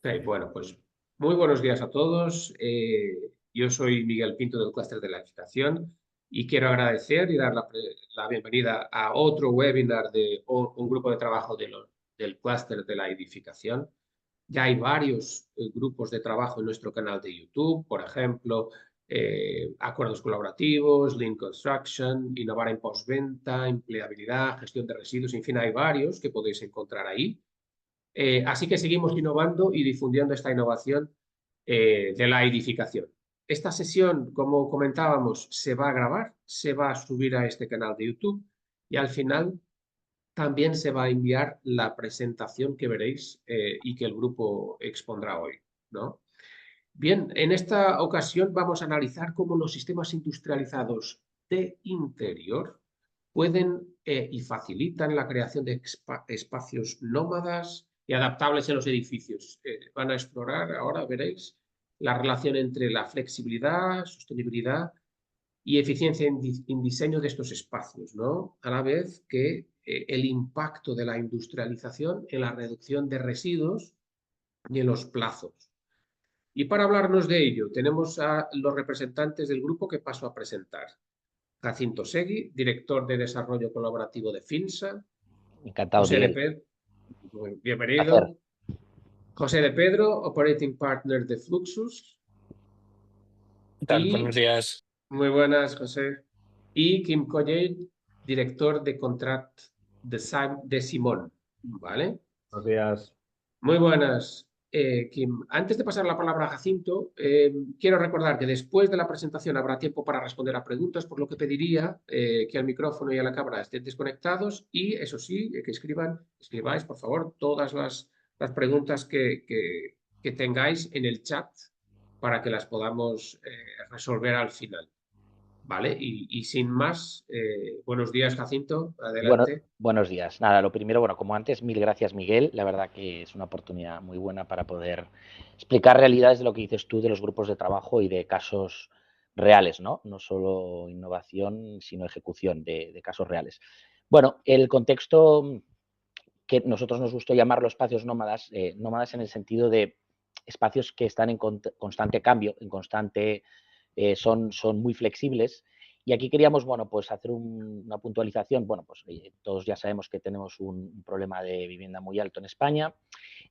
Ok, bueno, pues muy buenos días a todos. Yo soy Miguel Pinto del Clúster de la Edificación y quiero agradecer y dar la bienvenida a otro webinar de un grupo de trabajo del Clúster de la Edificación. Ya hay varios grupos de trabajo en nuestro canal de YouTube, por ejemplo, acuerdos colaborativos, Lean Construction, innovar en postventa, empleabilidad, gestión de residuos, en fin, hay varios que podéis encontrar ahí. Así que seguimos innovando y difundiendo esta innovación de la edificación. Esta sesión, como comentábamos, se va a grabar, se va a subir a este canal de YouTube y al final también se va a enviar la presentación que veréis y que el grupo expondrá hoy, ¿no? Bien, en esta ocasión vamos a analizar cómo los sistemas industrializados de interior pueden y facilitan la creación de espacios nómadas y adaptables en los edificios. Van a explorar, ahora veréis, la relación entre la flexibilidad, sostenibilidad y eficiencia en diseño de estos espacios, ¿no? A la vez que el impacto de la industrialización en la reducción de residuos y en los plazos. Y para hablarnos de ello, tenemos a los representantes del grupo que paso a presentar. Jacinto Segui, director de Desarrollo Colaborativo de FINSA. Encantado, José de Miguel. Pedro, Placer. bienvenido. José de Pedro, Operating Partner de Fluxus. ¿Qué tal? Buenos Y días. muy buenas, José. Y Kim Colley, director de Contract de Simón. ¿Vale? Buenos días. Muy buenas, Kim. Antes de pasar la palabra a Jacinto, quiero recordar que después de la presentación habrá tiempo para responder a preguntas, por lo que pediría que al micrófono y a la cámara estén desconectados y, eso sí, que escribáis, por favor, todas las preguntas que tengáis en el chat para que las podamos resolver al final. ¿Vale? Y sin más, buenos días, Jacinto. Adelante. Buenos días. Nada, lo primero, bueno, como antes, mil gracias, Miguel. La verdad que es una oportunidad muy buena para poder explicar realidades de lo que dices tú de los grupos de trabajo y de casos reales, ¿no? No solo innovación, sino ejecución de casos reales. Bueno, el contexto que nosotros nos gustó llamarlo espacios nómadas, nómadas en el sentido de espacios que están en constante cambio, son muy flexibles. Y aquí queríamos, bueno, pues hacer una puntualización. Bueno, pues todos ya sabemos que tenemos un problema de vivienda muy alto en España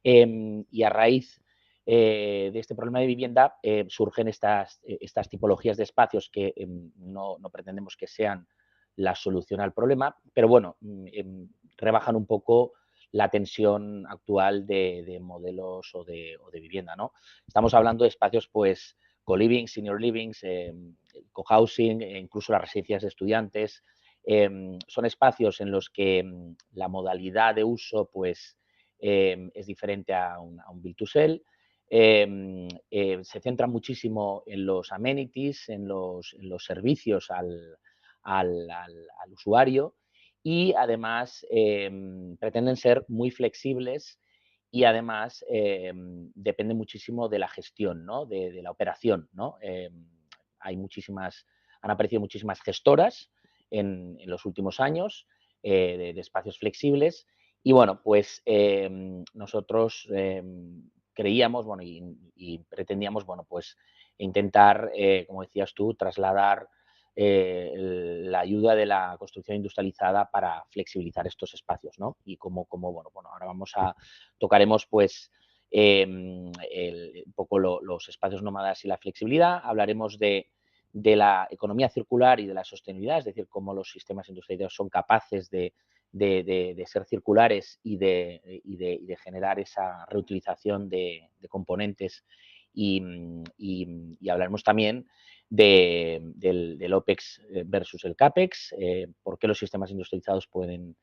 y a raíz de este problema de vivienda surgen estas tipologías de espacios que no pretendemos que sean la solución al problema, pero bueno, rebajan un poco la tensión actual de modelos o de vivienda, ¿no? Estamos hablando de espacios, pues, co-living, senior livings, co-housing, incluso las residencias de estudiantes. Son espacios en los que la modalidad de uso, pues, es diferente a un build to sell. Se centra muchísimo en los amenities, en los servicios al usuario y además pretenden ser muy flexibles y además depende muchísimo de la gestión, ¿no? de la operación, ¿no? Han aparecido muchísimas gestoras en los últimos años de espacios flexibles y bueno, pues nosotros creíamos, bueno, y pretendíamos, bueno, pues intentar, como decías tú, trasladar la ayuda de la construcción industrializada para flexibilizar estos espacios, ¿no? Y bueno, ahora tocaremos pues un poco los espacios nómadas y la flexibilidad, hablaremos de la economía circular y de la sostenibilidad, es decir, cómo los sistemas industrializados son capaces de ser circulares y de generar esa reutilización de componentes y hablaremos también del OPEX versus el CAPEX, por qué los sistemas industrializados pueden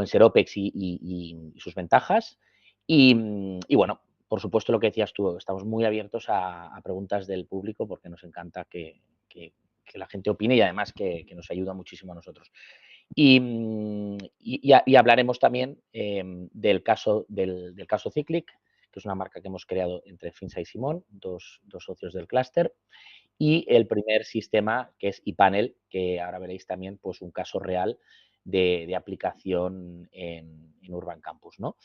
ser OPEX y sus ventajas. Y bueno, por supuesto lo que decías tú, estamos muy abiertos a preguntas del público porque nos encanta que la gente opine y además que nos ayuda muchísimo a nosotros. Y hablaremos también del caso Cyclic, que es una marca que hemos creado entre Finsa y Simón, dos socios del clúster, y el primer sistema que es ePanel, que ahora veréis también pues un caso real de aplicación en Urban Campus, ¿no?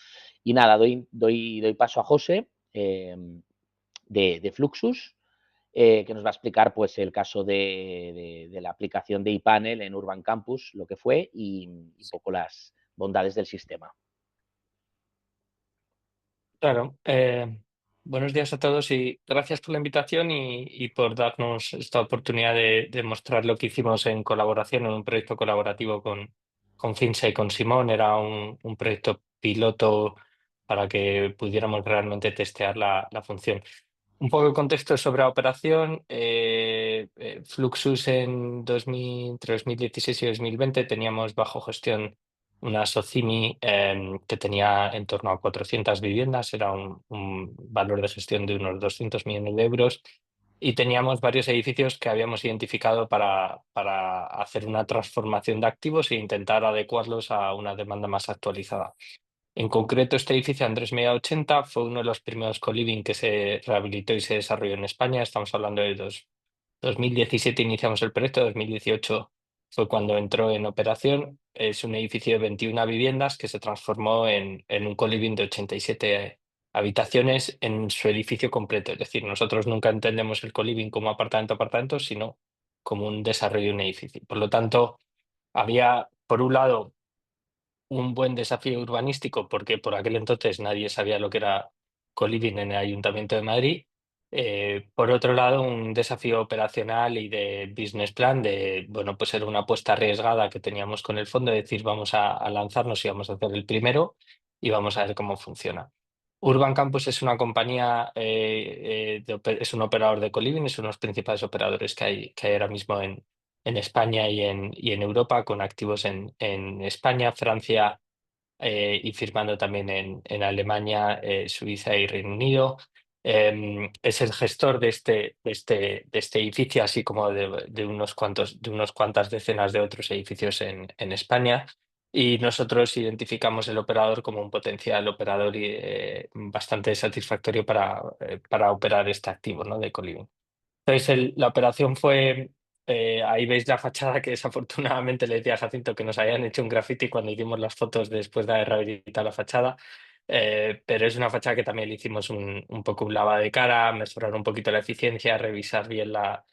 Y nada, doy paso a José de Fluxus, que nos va a explicar pues, el caso de la aplicación de ePanel en Urban Campus, lo que fue, y un poco las bondades del sistema. Claro. Buenos días a todos y gracias por la invitación y por darnos esta oportunidad de mostrar lo que hicimos en colaboración en un proyecto colaborativo con Finsa y con Simón. Era un proyecto piloto para que pudiéramos realmente testear la función. Un poco de contexto sobre la operación. Fluxus entre 2016 y 2020 teníamos bajo gestión una SOCIMI que tenía en torno a 400 viviendas, era un valor de gestión de unos 200 millones de euros y teníamos varios edificios que habíamos identificado para hacer una transformación de activos e intentar adecuarlos a una demanda más actualizada. En concreto, este edificio Andrés Media 80 fue uno de los primeros co-living que se rehabilitó y se desarrolló en España. Estamos hablando de 2017 iniciamos el proyecto, 2018 fue cuando entró en operación. Es un edificio de 21 viviendas que se transformó en un co-living de 87 habitaciones en su edificio completo. Es decir, nosotros nunca entendemos el co-living como apartamento a apartamento, sino como un desarrollo de un edificio. Por lo tanto, había, por un lado, un buen desafío urbanístico porque por aquel entonces nadie sabía lo que era co-living en el Ayuntamiento de Madrid. Por otro lado, un desafío operacional y de business plan de, bueno, pues era una apuesta arriesgada que teníamos con el fondo, de decir, vamos a lanzarnos y vamos a hacer el primero y vamos a ver cómo funciona. Urban Campus es una compañía, es un operador de co-living, es uno de los principales operadores que hay ahora mismo en España y en Europa, con activos en España, Francia y firmando también en Alemania, Suiza y Reino Unido. Es el gestor de este edificio, así como de unos cuantas decenas de otros edificios en España. Y nosotros identificamos el operador como un potencial operador bastante satisfactorio para operar este activo, ¿no? De co-living. Entonces, la operación fue, ahí veis la fachada que desafortunadamente le decía a Jacinto que nos habían hecho un graffiti cuando hicimos las fotos después de haber rehabilitado la fachada. Pero es una fachada que también le hicimos un poco un lavado de cara, mejorar un poquito la eficiencia, revisar bien la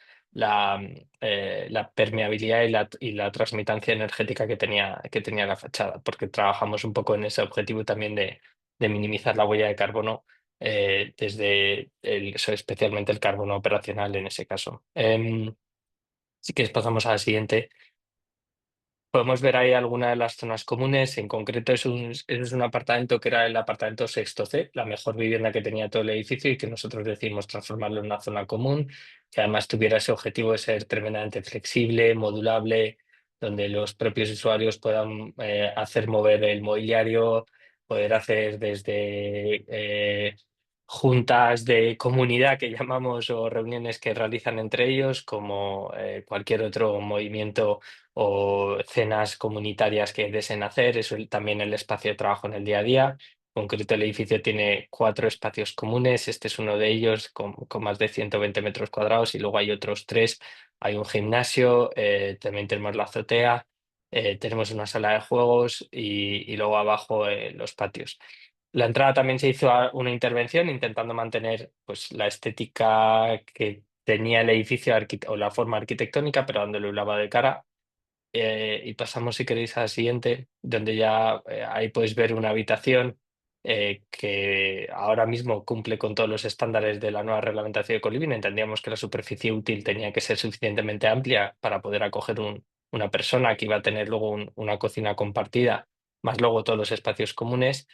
permeabilidad y la transmitancia energética que tenía la fachada, porque trabajamos un poco en ese objetivo también de minimizar la huella de carbono desde especialmente el carbono operacional en ese caso. Si quieres pasamos a la siguiente. Podemos ver ahí algunas de las zonas comunes. En concreto es un apartamento que era el apartamento sexto C, la mejor vivienda que tenía todo el edificio y que nosotros decidimos transformarlo en una zona común, que además tuviera ese objetivo de ser tremendamente flexible, modulable, donde los propios usuarios puedan hacer mover el mobiliario, poder hacer desde juntas de comunidad que llamamos o reuniones que realizan entre ellos, como cualquier otro movimiento o cenas comunitarias que deseen hacer. Eso también el espacio de trabajo en el día a día. En concreto, el edificio tiene 4 espacios comunes. Este es uno de ellos con más de 120 metros cuadrados y luego hay otros 3. Hay un gimnasio, también tenemos la azotea, tenemos una sala de juegos y luego abajo los patios. La entrada también se hizo una intervención intentando mantener pues, la estética que tenía el edificio o la forma arquitectónica, pero dándole un lavado de cara. Y pasamos, si queréis, a la siguiente, donde ya ahí podéis ver una habitación que ahora mismo cumple con todos los estándares de la nueva reglamentación de co-living. Entendíamos que la superficie útil tenía que ser suficientemente amplia para poder acoger una persona que iba a tener luego una cocina compartida, más luego todos los espacios comunes.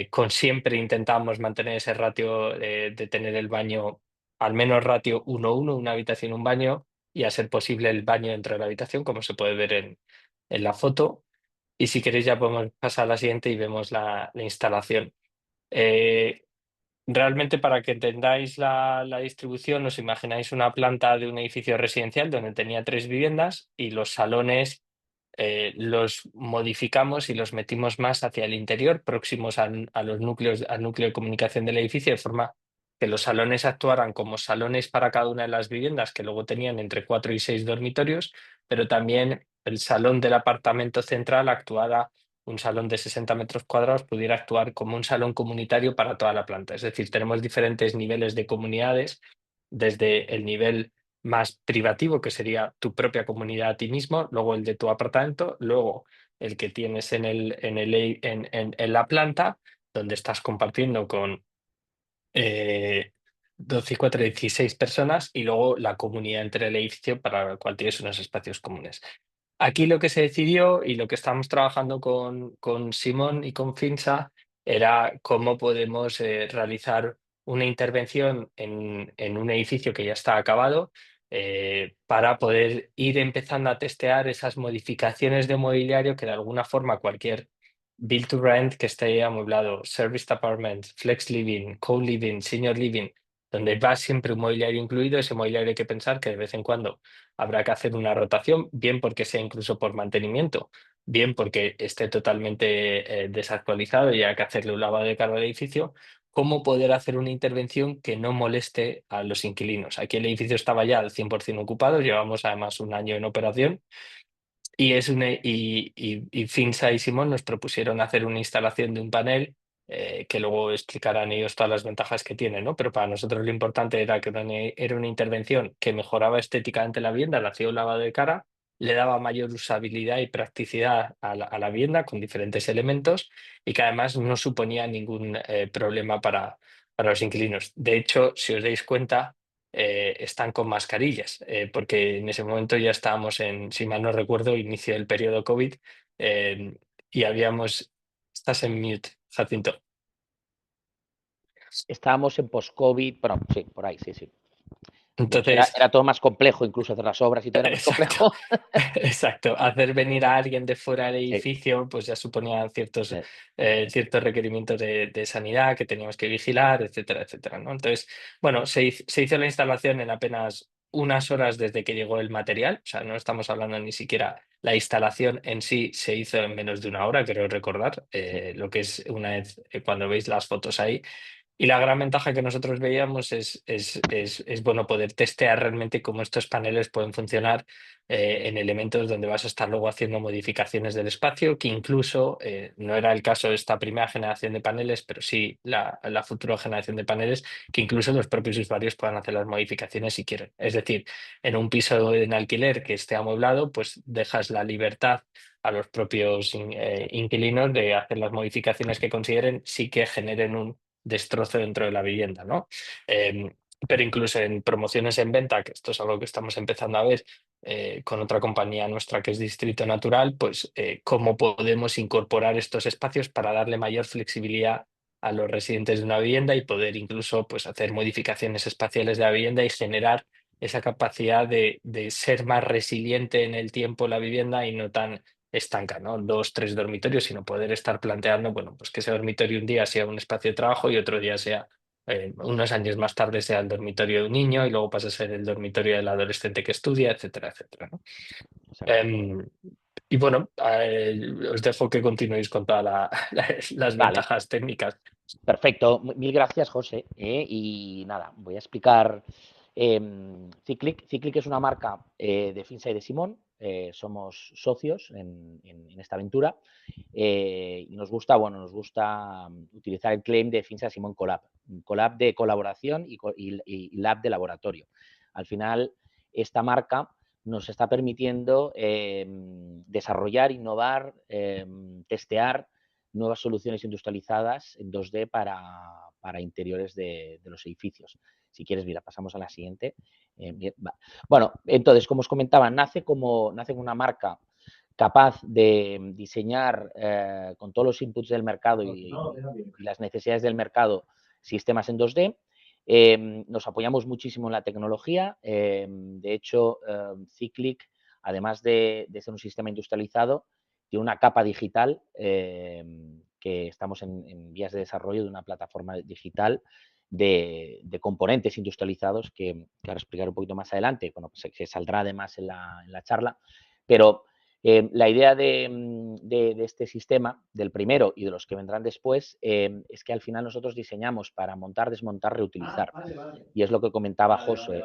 Con siempre intentamos mantener ese ratio de tener el baño, al menos ratio 1:1, una habitación, un baño y a ser posible el baño dentro de la habitación, como se puede ver en la foto. Y si queréis ya podemos pasar a la siguiente y vemos la instalación. Eh, Realmente para que entendáis la distribución, os imagináis una planta de un edificio residencial donde tenía 3 viviendas y los salones los modificamos y los metimos más hacia el interior, próximos a los núcleos, al núcleo de comunicación del edificio, de forma que los salones actuaran como salones para cada una de las viviendas, que luego tenían entre 4 y 6 dormitorios, pero también el salón del apartamento central actuara un salón de 60 metros cuadrados pudiera actuar como un salón comunitario para toda la planta. Es decir, tenemos diferentes niveles de comunidades, desde el nivel más privativo, que sería tu propia comunidad a ti mismo, luego el de tu apartamento, luego el que tienes en la planta, donde estás compartiendo con 12 y 4, 16 personas, y luego la comunidad entre el edificio para la cual tienes unos espacios comunes. Aquí lo que se decidió y lo que estamos trabajando con Simón y con Finsa era cómo podemos realizar una intervención en un edificio que ya está acabado, para poder ir empezando a testear esas modificaciones de mobiliario que de alguna forma cualquier build to rent que esté amueblado, serviced apartment, flex living, co-living, senior living, donde va siempre un mobiliario incluido. Ese mobiliario hay que pensar que de vez en cuando habrá que hacer una rotación, bien porque sea incluso por mantenimiento, bien porque esté totalmente desactualizado y hay que hacerle un lavado de cara al edificio. ¿Cómo poder hacer una intervención que no moleste a los inquilinos? Aquí el edificio estaba ya al 100% ocupado, llevamos además un año en operación, y Finsa y Simón nos propusieron hacer una instalación de un panel, que luego explicarán ellos todas las ventajas que tiene, ¿no? Pero para nosotros lo importante era que era una intervención que mejoraba estéticamente la vivienda, le hacía un lavado de cara, le daba mayor usabilidad y practicidad a la vivienda con diferentes elementos, y que además no suponía ningún problema para los inquilinos. De hecho, si os dais cuenta, están con mascarillas, porque en ese momento ya estábamos en, si mal no recuerdo, inicio del periodo COVID, eh, y habíamos... Estás en mute, Jacinto. Estábamos en post-COVID, bueno, sí, por ahí, sí, sí. De hecho, Entonces, era todo más complejo, incluso hacer las obras y todo era más exacto, complejo. exacto. Hacer venir a alguien de fuera del Sí, edificio, pues ya suponía sí. ciertos requerimientos de sanidad que teníamos que vigilar, etcétera, etcétera, ¿no? Entonces, bueno, se hizo la instalación en apenas unas horas desde que llegó el material. O sea, no estamos hablando ni siquiera, la instalación en sí se hizo en menos de una hora, creo recordar, Sí. lo que es una vez, cuando veis las fotos ahí. Y la gran ventaja que nosotros veíamos es bueno, poder testear realmente cómo estos paneles pueden funcionar en elementos donde vas a estar luego haciendo modificaciones del espacio, que incluso no era el caso de esta primera generación de paneles, pero sí la futura generación de paneles, que incluso los propios usuarios puedan hacer las modificaciones si quieren. Es decir, en un piso en alquiler que esté amueblado, pues dejas la libertad a los propios inquilinos de hacer las modificaciones que consideren, sí que generen un destrozo dentro de la vivienda, ¿no? Eh, pero incluso en promociones en venta, que esto es algo que estamos empezando a ver con otra compañía nuestra que es Distrito Natural, pues cómo podemos incorporar estos espacios para darle mayor flexibilidad a los residentes de una vivienda y poder incluso pues, hacer modificaciones espaciales de la vivienda y generar esa capacidad de ser más resiliente en el tiempo la vivienda y no tan estanca, ¿no? 2, 3 dormitorios, sino poder estar planteando, bueno, pues que ese dormitorio un día sea un espacio de trabajo y otro día sea, unos años más tarde, sea el dormitorio de un niño y luego pasa a ser el dormitorio del adolescente que estudia, etcétera, etcétera, ¿no? Exacto. Em, y bueno, os dejo que continuéis con todas las Vale, ventajas técnicas. perfecto. Mil gracias, José. Y nada, voy a explicar. Cyclic. Cyclic es una marca de Finsa y de Simón. Somos socios en esta aventura. Y nos gusta, bueno, utilizar el claim de Finsa Simón Collab. Collab de colaboración y lab de laboratorio. Al final, esta marca nos está permitiendo desarrollar, innovar, testear nuevas soluciones industrializadas en 2D para interiores de los edificios. Si quieres, mira, pasamos a la siguiente. Bueno, entonces, como os comentaba, nace como una marca capaz de diseñar con todos los inputs del mercado y las necesidades del mercado sistemas en 2D. Nos apoyamos muchísimo en la tecnología. De hecho, Cyclic, además de ser un sistema industrializado, tiene una capa digital que estamos en vías de desarrollo de una plataforma digital de componentes industrializados que ahora explicaré un poquito más adelante, bueno, pues, que saldrá además en la charla, pero la idea de este sistema, del primero y de los que vendrán después, es que al final nosotros diseñamos para montar, desmontar, reutilizar. Y es lo que comentaba José.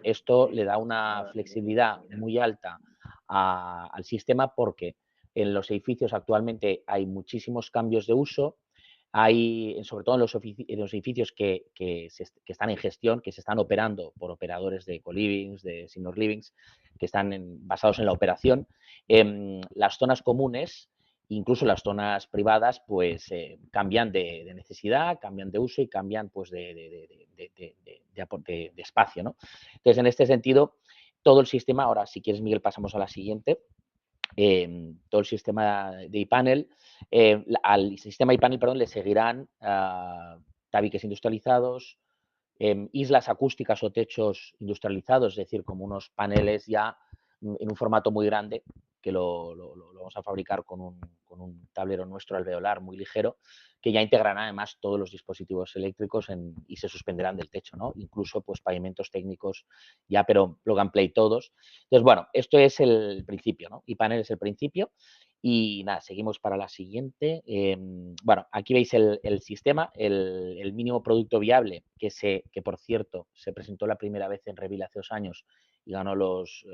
Esto le da una flexibilidad muy alta al sistema porque En los edificios actualmente hay muchísimos cambios de uso. Hay, sobre todo en los edificios que están en gestión, que se están operando por operadores de co-livings, de senior livings, que están basados en la operación. Las zonas comunes, incluso las zonas privadas, pues cambian de necesidad, cambian de uso y cambian pues, de espacio, ¿no? Entonces, en este sentido, todo el sistema, ahora si quieres, Miguel, pasamos a la siguiente. Todo el sistema de iPanel, al sistema iPanel, perdón, le seguirán tabiques industrializados, islas acústicas o techos industrializados, es decir, como unos paneles ya en un formato muy grande, que lo vamos a fabricar con un tablero nuestro alveolar muy ligero, que ya integrarán además todos los dispositivos eléctricos y se suspenderán del techo, ¿no? Incluso pues pavimentos técnicos ya, pero plug and play todos. Entonces, bueno, esto es el principio, ¿no? iPanel es el principio. Y nada, seguimos para la siguiente. Bueno, aquí veis el sistema, el mínimo producto viable, que por cierto se presentó la primera vez en Reveal hace 2 años y ganó los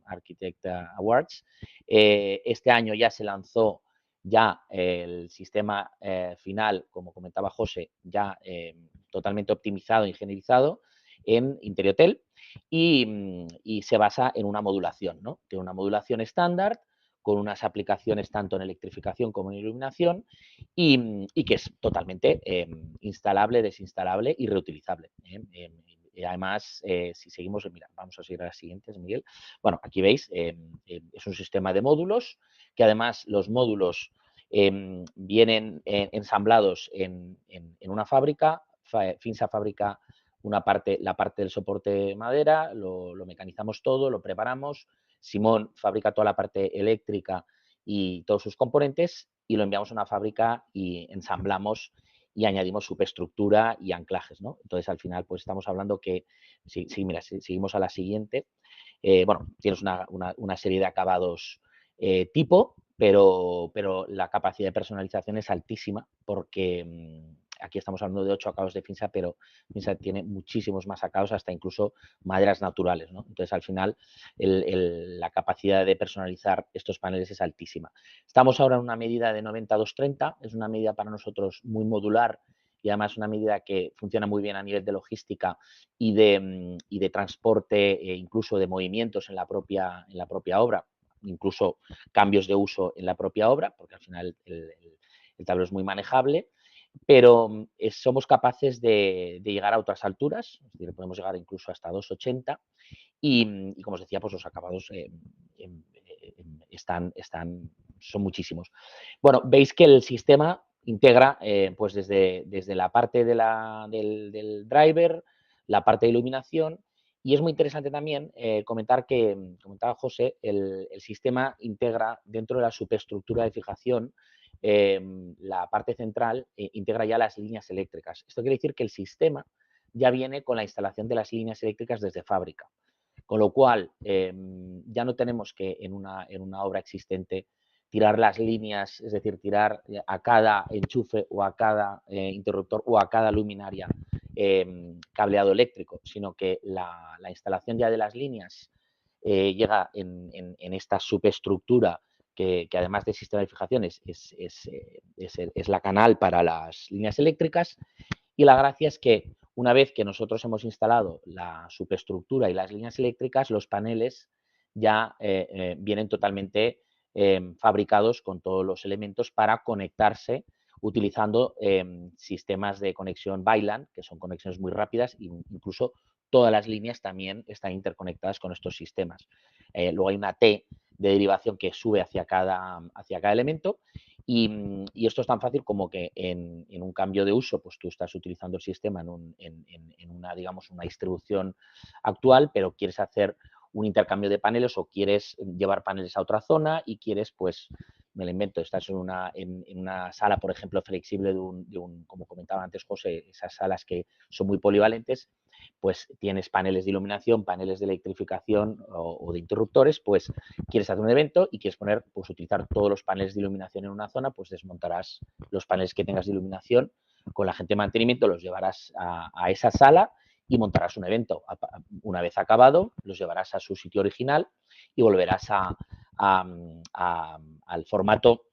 Architect Awards. Este año ya se lanzó ya el sistema final, como comentaba José, ya totalmente optimizado, ingenierizado en Interior-Hotel y se basa en una modulación, ¿no? Tiene una modulación estándar con unas aplicaciones tanto en electrificación como en iluminación y que es totalmente instalable, desinstalable y reutilizable. Y además, si seguimos, mira, vamos a seguir a las siguientes, Miguel. Bueno, aquí veis, es un sistema de módulos que además los módulos vienen ensamblados en una fábrica. Finsa fabrica la parte del soporte de madera, lo mecanizamos todo, lo preparamos. Simón fabrica toda la parte eléctrica y todos sus componentes y lo enviamos a una fábrica y ensamblamos y añadimos superestructura y anclajes, ¿no? Entonces, al final, pues estamos hablando que, mira, seguimos a la siguiente. Bueno, tienes una serie de acabados tipo, pero la capacidad de personalización es altísima porque aquí estamos hablando de 8 acabados de Finsa, pero Finsa tiene muchísimos más acabados, hasta incluso maderas naturales, ¿no? Entonces, al final, la capacidad de personalizar estos paneles es altísima. Estamos ahora en una medida de 90-230, es una medida para nosotros muy modular y además una medida que funciona muy bien a nivel de logística y de transporte e incluso de movimientos en la propia obra, incluso cambios de uso en la propia obra, porque al final el tablero es muy manejable, pero somos capaces de llegar a otras alturas, es decir, podemos llegar incluso hasta 280 y como os decía, pues los acabados son muchísimos. Bueno, veis que el sistema integra pues desde la parte del driver, la parte de iluminación y es muy interesante también comentar que, comentaba José, el sistema integra dentro de la superestructura de fijación la parte central integra ya las líneas eléctricas. Esto quiere decir que el sistema ya viene con la instalación de las líneas eléctricas desde fábrica. Con lo cual, ya no tenemos que en una obra existente tirar las líneas, es decir, tirar a cada enchufe o a cada interruptor o a cada luminaria cableado eléctrico, sino que la instalación ya de las líneas llega en esta superestructura que además de sistema de fijación es la canal para las líneas eléctricas y la gracia es que una vez que nosotros hemos instalado la superestructura y las líneas eléctricas, los paneles ya vienen totalmente fabricados con todos los elementos para conectarse utilizando sistemas de conexión VLAN, que son conexiones muy rápidas e incluso todas las líneas también están interconectadas con estos sistemas. Luego hay una T de derivación que sube hacia cada elemento y esto es tan fácil como que en un cambio de uso, pues tú estás utilizando el sistema en una, digamos, una distribución actual, pero quieres hacer un intercambio de paneles o quieres llevar paneles a otra zona y quieres, pues, me lo invento, estás en una sala, por ejemplo, flexible como comentaba antes José, esas salas que son muy polivalentes, pues tienes paneles de iluminación, paneles de electrificación o de interruptores, pues quieres hacer un evento y quieres pues utilizar todos los paneles de iluminación en una zona, pues desmontarás los paneles que tengas de iluminación, con la gente de mantenimiento los llevarás a esa sala y montarás un evento. Una vez acabado, los llevarás a su sitio original y volverás a al formato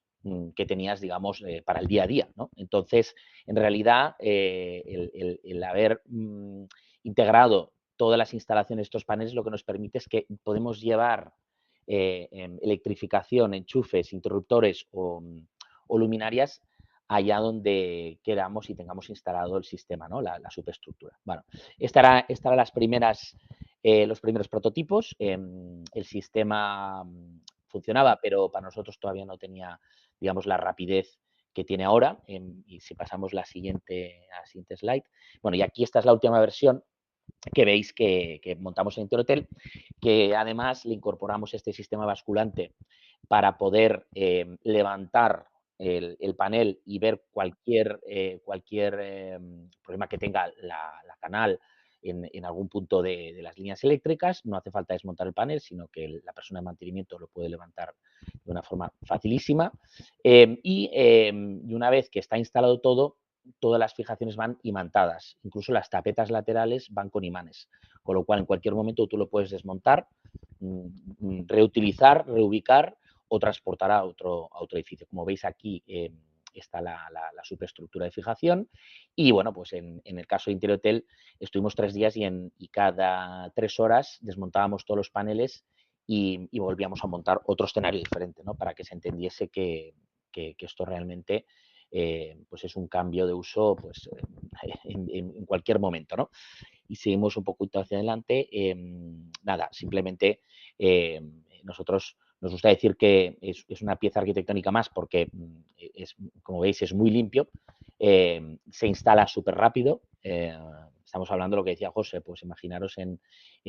que tenías, digamos, para el día a día, ¿no? Entonces, en realidad, el haber integrado todas las instalaciones de estos paneles lo que nos permite es que podemos llevar electrificación, enchufes, interruptores o luminarias allá donde queramos y tengamos instalado el sistema, ¿no? La superestructura. Bueno, esta era los primeros prototipos. El sistema funcionaba, pero para nosotros todavía no tenía, digamos, la rapidez que tiene ahora. Y si pasamos a la siguiente slide. Bueno, y aquí esta es la última versión que veis que montamos en Interhotel, que además le incorporamos este sistema basculante para poder levantar el panel y ver cualquier problema que tenga la canal en algún punto de las líneas eléctricas. No hace falta desmontar el panel, sino que la persona de mantenimiento lo puede levantar de una forma facilísima. Y una vez que está instalado todo, todas las fijaciones van imantadas, incluso las tapetas laterales van con imanes, con lo cual en cualquier momento tú lo puedes desmontar, reutilizar, reubicar o transportar a otro edificio. Como veis aquí está la superestructura de fijación y bueno, pues en el caso de Interhotel estuvimos 3 días y cada 3 horas desmontábamos todos los paneles y volvíamos a montar otro escenario diferente, ¿no? Para que se entendiese que esto realmente pues es un cambio de uso pues, en cualquier momento, ¿no? Y seguimos un poquito hacia adelante. Nada, simplemente nosotros nos gusta decir que es una pieza arquitectónica más porque, como veis, es muy limpio, se instala súper rápido. Estamos hablando de lo que decía José, pues imaginaros en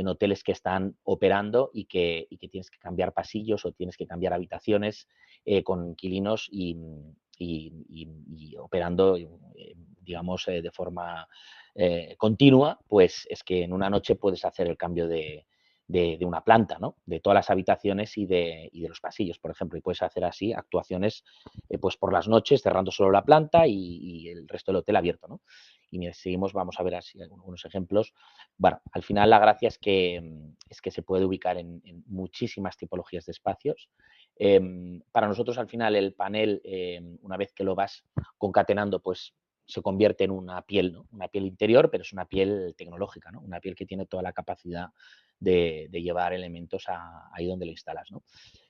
hoteles que están operando y que tienes que cambiar pasillos o tienes que cambiar habitaciones con inquilinos y operando, digamos, de forma continua, pues es que en una noche puedes hacer el cambio de una planta, ¿no? De todas las habitaciones y de los pasillos, por ejemplo, y puedes hacer así actuaciones pues por las noches cerrando solo la planta y el resto del hotel abierto, ¿no? Y mientras seguimos vamos a ver así algunos ejemplos. Bueno, al final la gracia es que se puede ubicar en muchísimas tipologías de espacios. Para nosotros al final el panel, una vez que lo vas concatenando, pues se convierte en una piel, ¿no? Una piel interior, pero es una piel tecnológica, ¿no? Una piel que tiene toda la capacidad de llevar elementos ahí donde lo instalas, ¿no?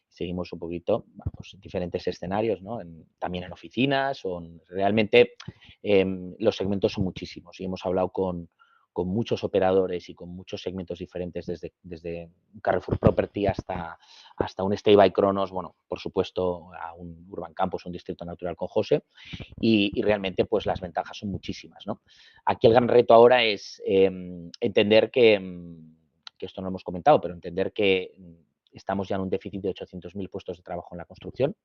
Seguimos un poquito, bueno, pues diferentes escenarios, ¿no? También en oficinas, realmente los segmentos son muchísimos y hemos hablado con muchos operadores y con muchos segmentos diferentes, desde un Carrefour Property hasta un Stay by Cronos, bueno, por supuesto a un Urban Campus, un distrito natural con José, y realmente pues las ventajas son muchísimas, ¿no? Aquí el gran reto ahora es entender que esto no lo hemos comentado, pero entender que estamos ya en un déficit de 800.000 puestos de trabajo en la construcción,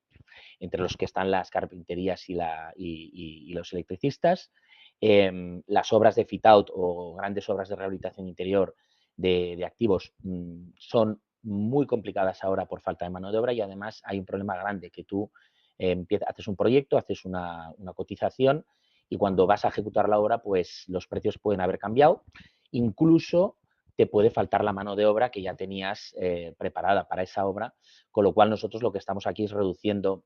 entre los que están las carpinterías y los electricistas. Las obras de fit-out o grandes obras de rehabilitación interior de activos son muy complicadas ahora por falta de mano de obra y además hay un problema grande que tú haces un proyecto, haces una cotización y cuando vas a ejecutar la obra pues los precios pueden haber cambiado, incluso te puede faltar la mano de obra que ya tenías preparada para esa obra, con lo cual nosotros lo que estamos aquí es reduciendo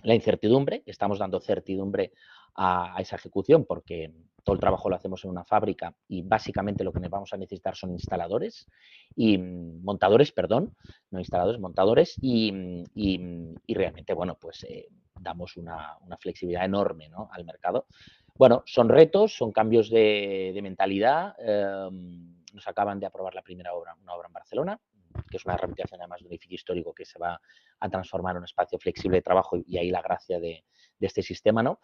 la incertidumbre, estamos dando certidumbre a esa ejecución porque todo el trabajo lo hacemos en una fábrica y básicamente lo que vamos a necesitar son instaladores y montadores, perdón, no instaladores, montadores y realmente, bueno, pues damos una flexibilidad enorme, ¿no? Al mercado. Bueno, son retos, son cambios de mentalidad. Nos acaban de aprobar la primera obra, una obra en Barcelona, que es una rehabilitación además de un edificio histórico que se va a transformar en un espacio flexible de trabajo y ahí la gracia de este sistema, ¿no?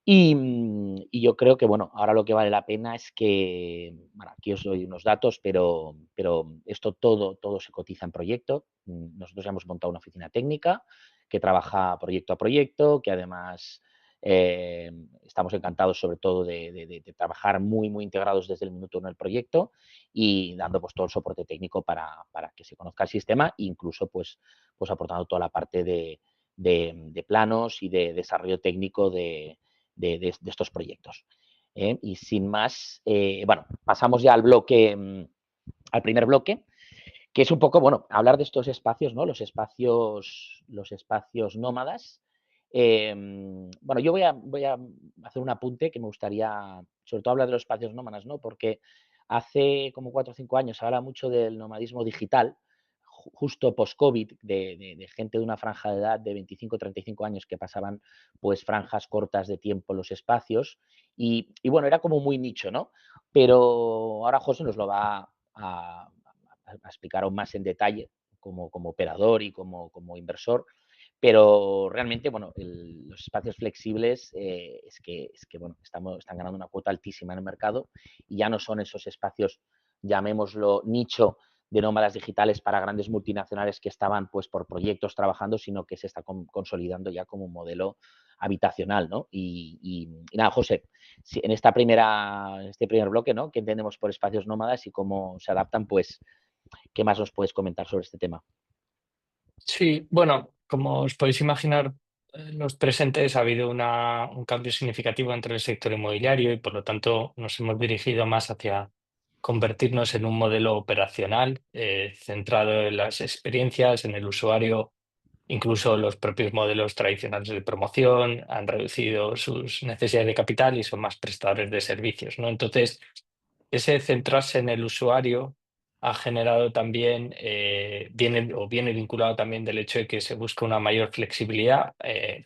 Y yo creo que, bueno, ahora lo que vale la pena es que, bueno, aquí os doy unos datos, pero esto todo se cotiza en proyecto. Nosotros ya hemos montado una oficina técnica que trabaja proyecto a proyecto, que además estamos encantados sobre todo de trabajar muy, muy integrados desde el minuto 1 del proyecto y dando pues todo el soporte técnico para que se conozca el sistema e incluso pues aportando toda la parte de planos y de desarrollo técnico de estos proyectos. Y sin más, bueno, pasamos ya al primer bloque, que es un poco, bueno, hablar de estos espacios, ¿no? Los espacios nómadas. Bueno, yo voy a hacer un apunte que me gustaría, sobre todo hablar de los espacios nómadas, ¿no? Porque hace como 4 o 5 años se habla mucho del nomadismo digital, justo post-COVID, de gente de una franja de edad de 25 35 años que pasaban pues franjas cortas de tiempo en los espacios y bueno, era como muy nicho, ¿no? Pero ahora José nos lo va a explicar aún más en detalle como operador y como inversor, pero realmente, bueno, los espacios flexibles bueno, están ganando una cuota altísima en el mercado y ya no son esos espacios, llamémoslo nicho, de nómadas digitales para grandes multinacionales que estaban pues por proyectos trabajando, sino que se está consolidando ya como un modelo habitacional, ¿no? Y nada, José, si en este primer bloque, ¿no? ¿Qué entendemos por espacios nómadas y cómo se adaptan? Pues, ¿qué más nos puedes comentar sobre este tema? Sí, bueno, como os podéis imaginar, en los presentes ha habido un cambio significativo entre el sector inmobiliario y por lo tanto nos hemos dirigido más hacia convertirnos en un modelo operacional centrado en las experiencias, en el usuario. Incluso los propios modelos tradicionales de promoción han reducido sus necesidades de capital y son más prestadores de servicios, ¿no? Entonces, ese centrarse en el usuario ha generado también, viene vinculado también del hecho de que se busca una mayor flexibilidad.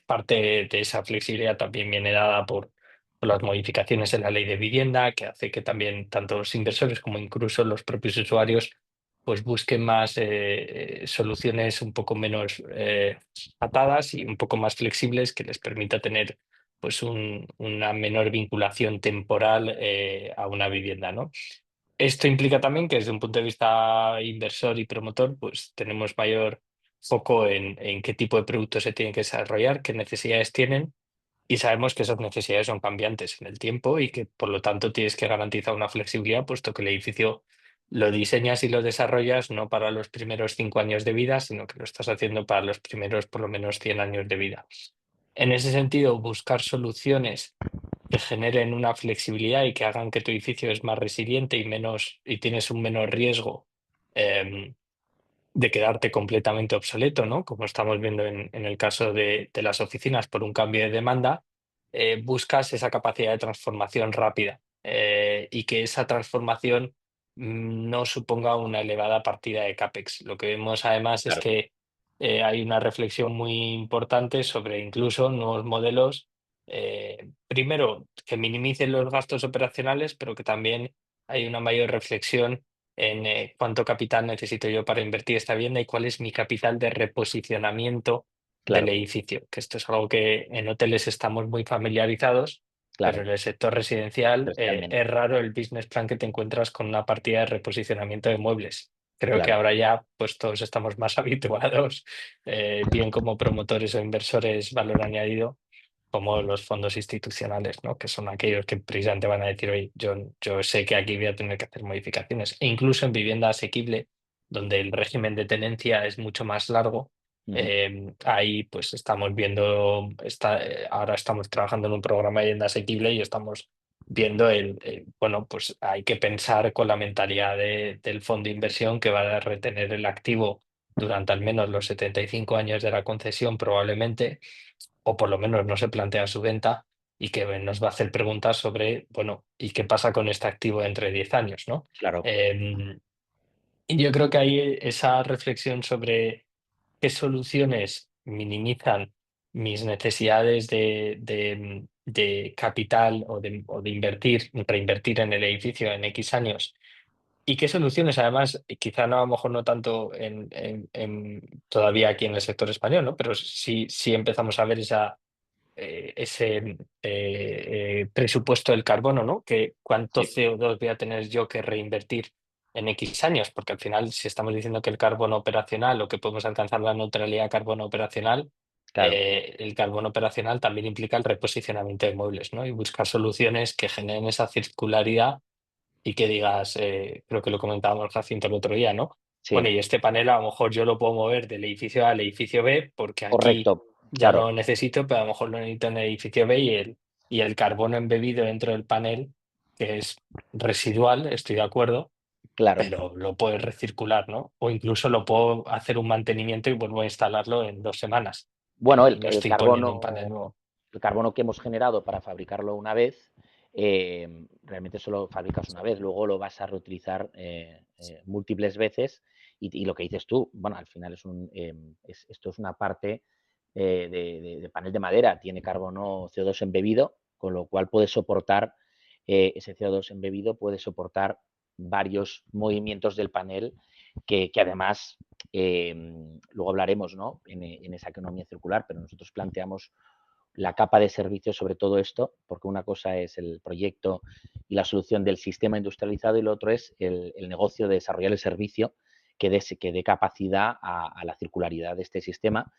Parte de esa flexibilidad también viene dada por las modificaciones en la ley de vivienda, que hace que también tanto los inversores como incluso los propios usuarios pues busquen más soluciones un poco menos atadas y un poco más flexibles que les permita tener pues una menor vinculación temporal a una vivienda, ¿no? Esto implica también que desde un punto de vista inversor y promotor, pues tenemos mayor foco en qué tipo de productos se tienen que desarrollar, qué necesidades tienen y sabemos que esas necesidades son cambiantes en el tiempo y que por lo tanto tienes que garantizar una flexibilidad, puesto que el edificio lo diseñas y lo desarrollas no para los primeros 5 años de vida, sino que lo estás haciendo para los primeros por lo menos 100 años de vida. En ese sentido, buscar soluciones que generen una flexibilidad y que hagan que tu edificio es más resiliente y tienes un menor riesgo em, de quedarte completamente obsoleto, ¿no? Como estamos viendo en el caso de las oficinas por un cambio de demanda, buscas esa capacidad de transformación rápida y que esa transformación no suponga una elevada partida de CAPEX. Lo que vemos además es Claro, que hay una reflexión muy importante sobre incluso nuevos modelos, primero, que minimicen los gastos operacionales, pero que también hay una mayor reflexión en cuánto capital necesito yo para invertir esta vivienda y cuál es mi capital de reposicionamiento del claro, edificio, que esto es algo que en hoteles estamos muy familiarizados, pero claro, en el sector residencial especialmente, es raro el business plan que te encuentras con una partida de reposicionamiento de muebles. Creo que claro, ahora ya pues todos estamos más habituados, bien como promotores o inversores valor añadido, como los fondos institucionales, ¿no? Que son aquellos que precisamente van a decir, oye, yo sé que aquí voy a tener que hacer modificaciones. E incluso en vivienda asequible, donde el régimen de tenencia es mucho más largo, ujú, ahí pues estamos viendo, ahora estamos trabajando en un programa de vivienda asequible y estamos viendo bueno, pues hay que pensar con la mentalidad del fondo de inversión que va a retener el activo durante al menos los 75 años de la concesión probablemente, o por lo menos no se plantea su venta y que nos va a hacer preguntas sobre, bueno, ¿y qué pasa con este activo entre 10 años, ¿no? claro, Em, y yo creo que hay esa reflexión sobre qué soluciones minimizan mis necesidades de capital o de invertir, reinvertir en el edificio en X años. ¿Y qué soluciones, además, y quizá no, a lo mejor no tanto todavía aquí en el sector español, ¿no? Pero sí empezamos a ver ese presupuesto del carbono, ¿no? Que cuánto sí, CO2 voy a tener yo que reinvertir en X años, porque al final, si estamos diciendo que el carbono operacional o que podemos alcanzar la neutralidad de carbono operacional, claro, el carbono operacional también implica el reposicionamiento de muebles, ¿no? Y buscar soluciones que generen esa circularidad y que digas, creo que lo comentábamos Jacinto el otro día, ¿no? Bueno, sí, y este panel a lo mejor yo lo puedo mover del edificio A al edificio B porque aquí correcto, ya no claro, lo necesito, pero a lo mejor lo necesito en el edificio B y el carbono embebido dentro del panel, que es residual, estoy de acuerdo, Claro. pero lo puedes recircular, ¿no? O incluso lo puedo hacer un mantenimiento y vuelvo a instalarlo en 2 semanas. Bueno, Y no estoy poniendo un panel nuevo. el carbono que hemos generado para fabricarlo una vez, realmente solo fabricas una vez, luego lo vas a reutilizar múltiples veces y lo que dices tú, bueno, al final esto es una parte de panel de madera, tiene carbono CO2 embebido, con lo cual puede soportar, ese CO2 embebido puede soportar varios movimientos del panel que además luego hablaremos, ¿no? En esa economía circular, pero nosotros planteamos la capa de servicios sobre todo esto, porque una cosa es el proyecto y la solución del sistema industrializado y lo otro es el negocio de desarrollar el servicio que dé capacidad a la circularidad de este sistema.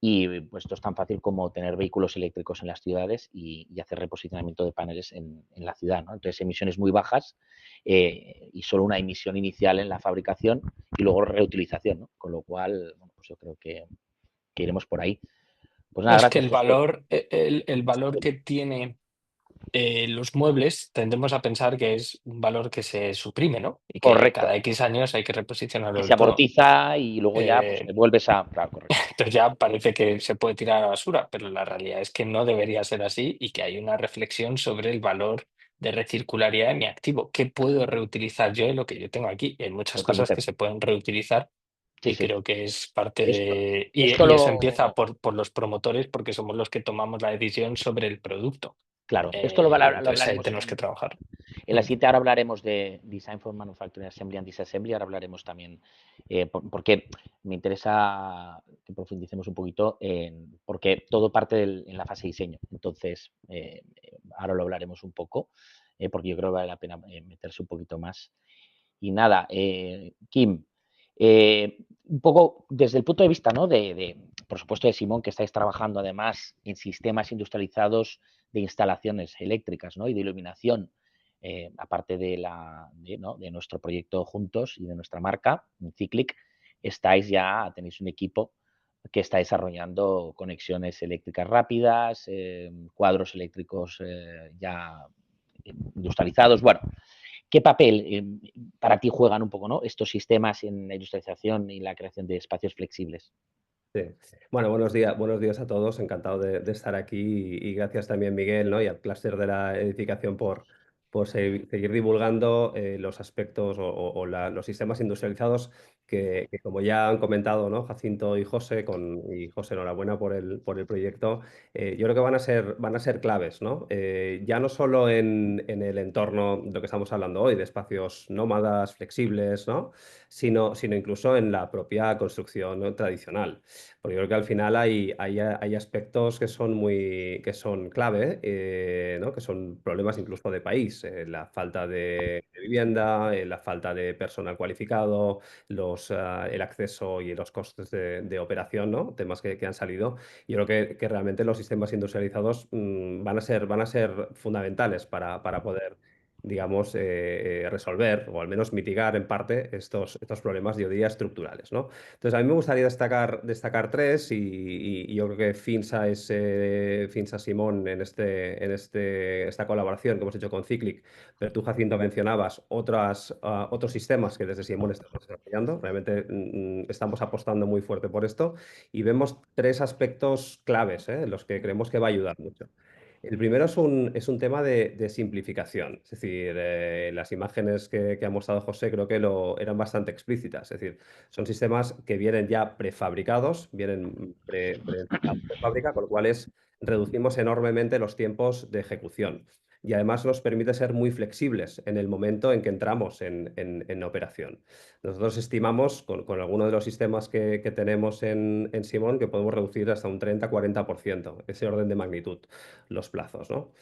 Y pues esto es tan fácil como tener vehículos eléctricos en las ciudades y hacer reposicionamiento de paneles en la ciudad, ¿no? Entonces, emisiones muy bajas y solo una emisión inicial en la fabricación y luego reutilización, ¿no? Con lo cual, bueno, pues yo creo que iremos por ahí. Pues nada, Es que gracias, el José. valor, el valor que tiene los muebles tendemos a pensar que es un valor que se suprime, ¿no? Y que Correcto. cada X años hay que Que reposicionarlo se del todo. amortiza y luego ya pues Eh, vuelves a... Claro, correcto. entonces ya parece que se puede tirar a la basura, pero la realidad es que no debería ser así y que hay una reflexión sobre el valor de recircularidad de mi activo. ¿Qué puedo reutilizar yo de lo que yo tengo aquí? Hay muchas cosas Totalmente. que se pueden reutilizar Sí, y sí. creo que es parte Esto, de... esto Y eso empieza lo... por los promotores porque somos los que tomamos la decisión sobre el producto. Claro, esto lo Y entonces ahí hablaremos tenemos que trabajar. en la Mm. siguiente. Ahora hablaremos de Design for Manufacturing Assembly and Disassembly. Ahora hablaremos también, porque me interesa que profundicemos un poquito porque todo parte en la fase de diseño. Entonces, ahora lo hablaremos un poco, porque yo creo que vale la pena meterse un poquito más. Y nada, Kim, un poco desde el punto de vista, ¿no? Por supuesto, de Simón, que estáis trabajando además en sistemas industrializados de instalaciones eléctricas, ¿no? Y de iluminación, aparte ¿no? de nuestro proyecto juntos y de nuestra marca, Cyclic, tenéis un equipo que está desarrollando conexiones eléctricas rápidas, cuadros eléctricos ya industrializados. Bueno, ¿qué papel para ti juegan un poco, ¿no? Estos sistemas en la industrialización y la creación de espacios flexibles? Sí. Bueno, buenos días a todos. Encantado de estar aquí y gracias también, Miguel, ¿no? Y al clúster de la edificación por seguir divulgando los aspectos los sistemas industrializados que, como ya han comentado, ¿no? Jacinto y José, y José, enhorabuena por el proyecto, yo creo que van a ser claves, ¿no? Ya no solo en el entorno de lo que estamos hablando hoy, de espacios nómadas, flexibles, ¿no? Sino incluso en la propia construcción, ¿no? tradicional. Porque yo creo que al final hay aspectos que son clave, ¿no? Que son problemas incluso de país. La falta de vivienda, la falta de personal cualificado, el acceso y los costes de operación, ¿no? Temas que han salido. Yo creo que realmente los sistemas industrializados van a ser fundamentales para poder, digamos, resolver o al menos mitigar en parte estos problemas de hoy día estructurales, ¿no? Entonces, a mí me gustaría destacar tres y yo creo que Finsa Simón esta colaboración que hemos hecho con Cyclic, pero tú, Jacinto, mencionabas otros sistemas que desde Simón estamos desarrollando. Realmente estamos apostando muy fuerte por esto y vemos tres aspectos claves, en los que creemos que va a ayudar mucho. El primero es un tema de simplificación, es decir, las imágenes que ha mostrado José creo que eran bastante explícitas, es decir, son sistemas que vienen ya prefabricados, vienen preensamplados de fábrica, con lo cual reducimos enormemente los tiempos de ejecución y además nos permite ser muy flexibles en el momento en que entramos en operación. Nosotros estimamos con algunos de los sistemas que tenemos en Simón que podemos reducir hasta un 30-40%, ese orden de magnitud, los plazos, ¿no?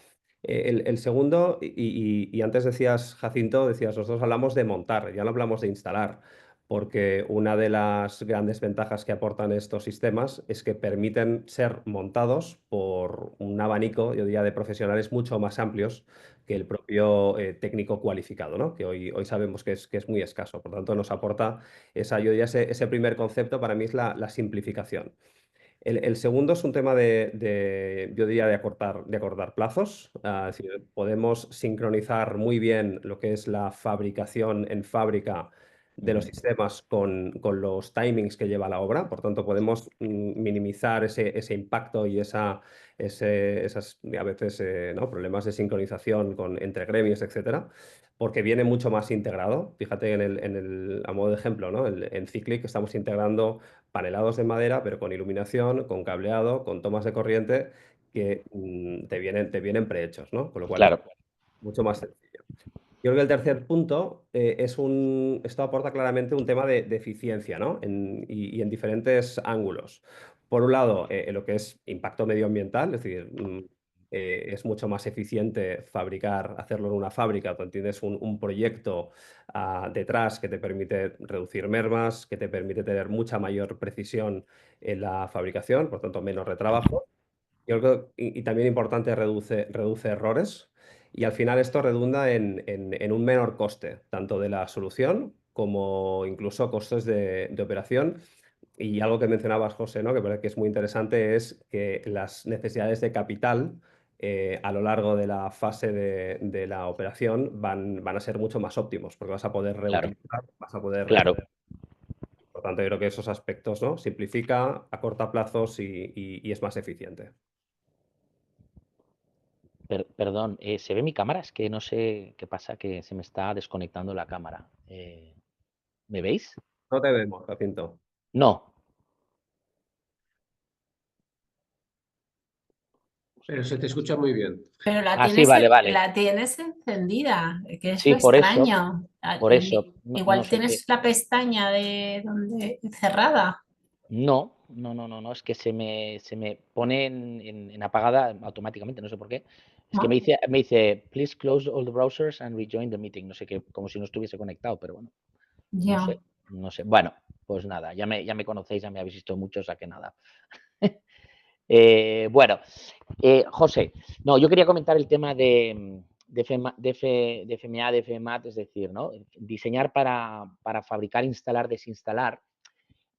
El segundo, y antes decías, Jacinto, nosotros hablamos de montar, ya no hablamos de instalar, porque una de las grandes ventajas que aportan estos sistemas es que permiten ser montados por un abanico, yo diría, de profesionales mucho más amplios que el propio técnico cualificado, ¿no? Que hoy sabemos que es muy escaso. Por tanto, nos aporta yo diría, ese primer concepto para mí es la simplificación. El segundo es un tema yo diría, de acortar plazos. Es decir, podemos sincronizar muy bien lo que es la fabricación en fábrica de los sistemas con los timings que lleva la obra. Por tanto, podemos minimizar ese impacto y esas, a veces, ¿no? problemas de sincronización entre gremios, etcétera, porque viene mucho más integrado. Fíjate a modo de ejemplo, ¿no? En Cyclic estamos integrando panelados de madera, pero con iluminación, con cableado, con tomas de corriente que te vienen prehechos, ¿no? Con lo cual es Claro, mucho más sencillo. Yo creo que el tercer punto esto aporta claramente un tema de eficiencia, ¿no? Y en diferentes ángulos. Por un lado, lo que es impacto medioambiental, es decir, es mucho más eficiente hacerlo en una fábrica donde tienes un proyecto detrás que te permite reducir mermas, que te permite tener mucha mayor precisión en la fabricación, por tanto, menos retrabajo. Yo creo y también importante, reduce errores y al final esto redunda en un menor coste, tanto de la solución como incluso costes de operación. Y algo que mencionabas, José, ¿no? Que parece que es muy interesante, es que las necesidades de capital a lo largo de la fase de la operación van a ser mucho más óptimos, porque vas a poder claro, reutilizar, vas a poder claro. rehacer. Por tanto, yo creo que esos aspectos, ¿no? Simplifica, acorta plazos y es más eficiente. Perdón, ¿se ve mi cámara? Es que no sé qué pasa, que se me está desconectando la cámara. ¿Me veis? No te vemos, Jacinto. No. Pero se te escucha muy bien. Pero Ah, sí, vale, vale. la tienes encendida, que es Sí, lo extraño. por eso, no Igual sé qué. tienes la pestaña de donde cerrada. No, es que se me pone en apagada automáticamente, no sé por qué. Es que ¿No? me dice, please close all the browsers and rejoin the meeting. No sé qué, como si no estuviese conectado, pero bueno, no Ya. sé, no sé. Bueno, pues nada, ya me conocéis, ya me habéis visto mucho, o sea que nada. Bueno, José, no, yo quería comentar el tema de FMA, de FMAT, es decir, ¿no? Diseñar para fabricar, instalar, desinstalar.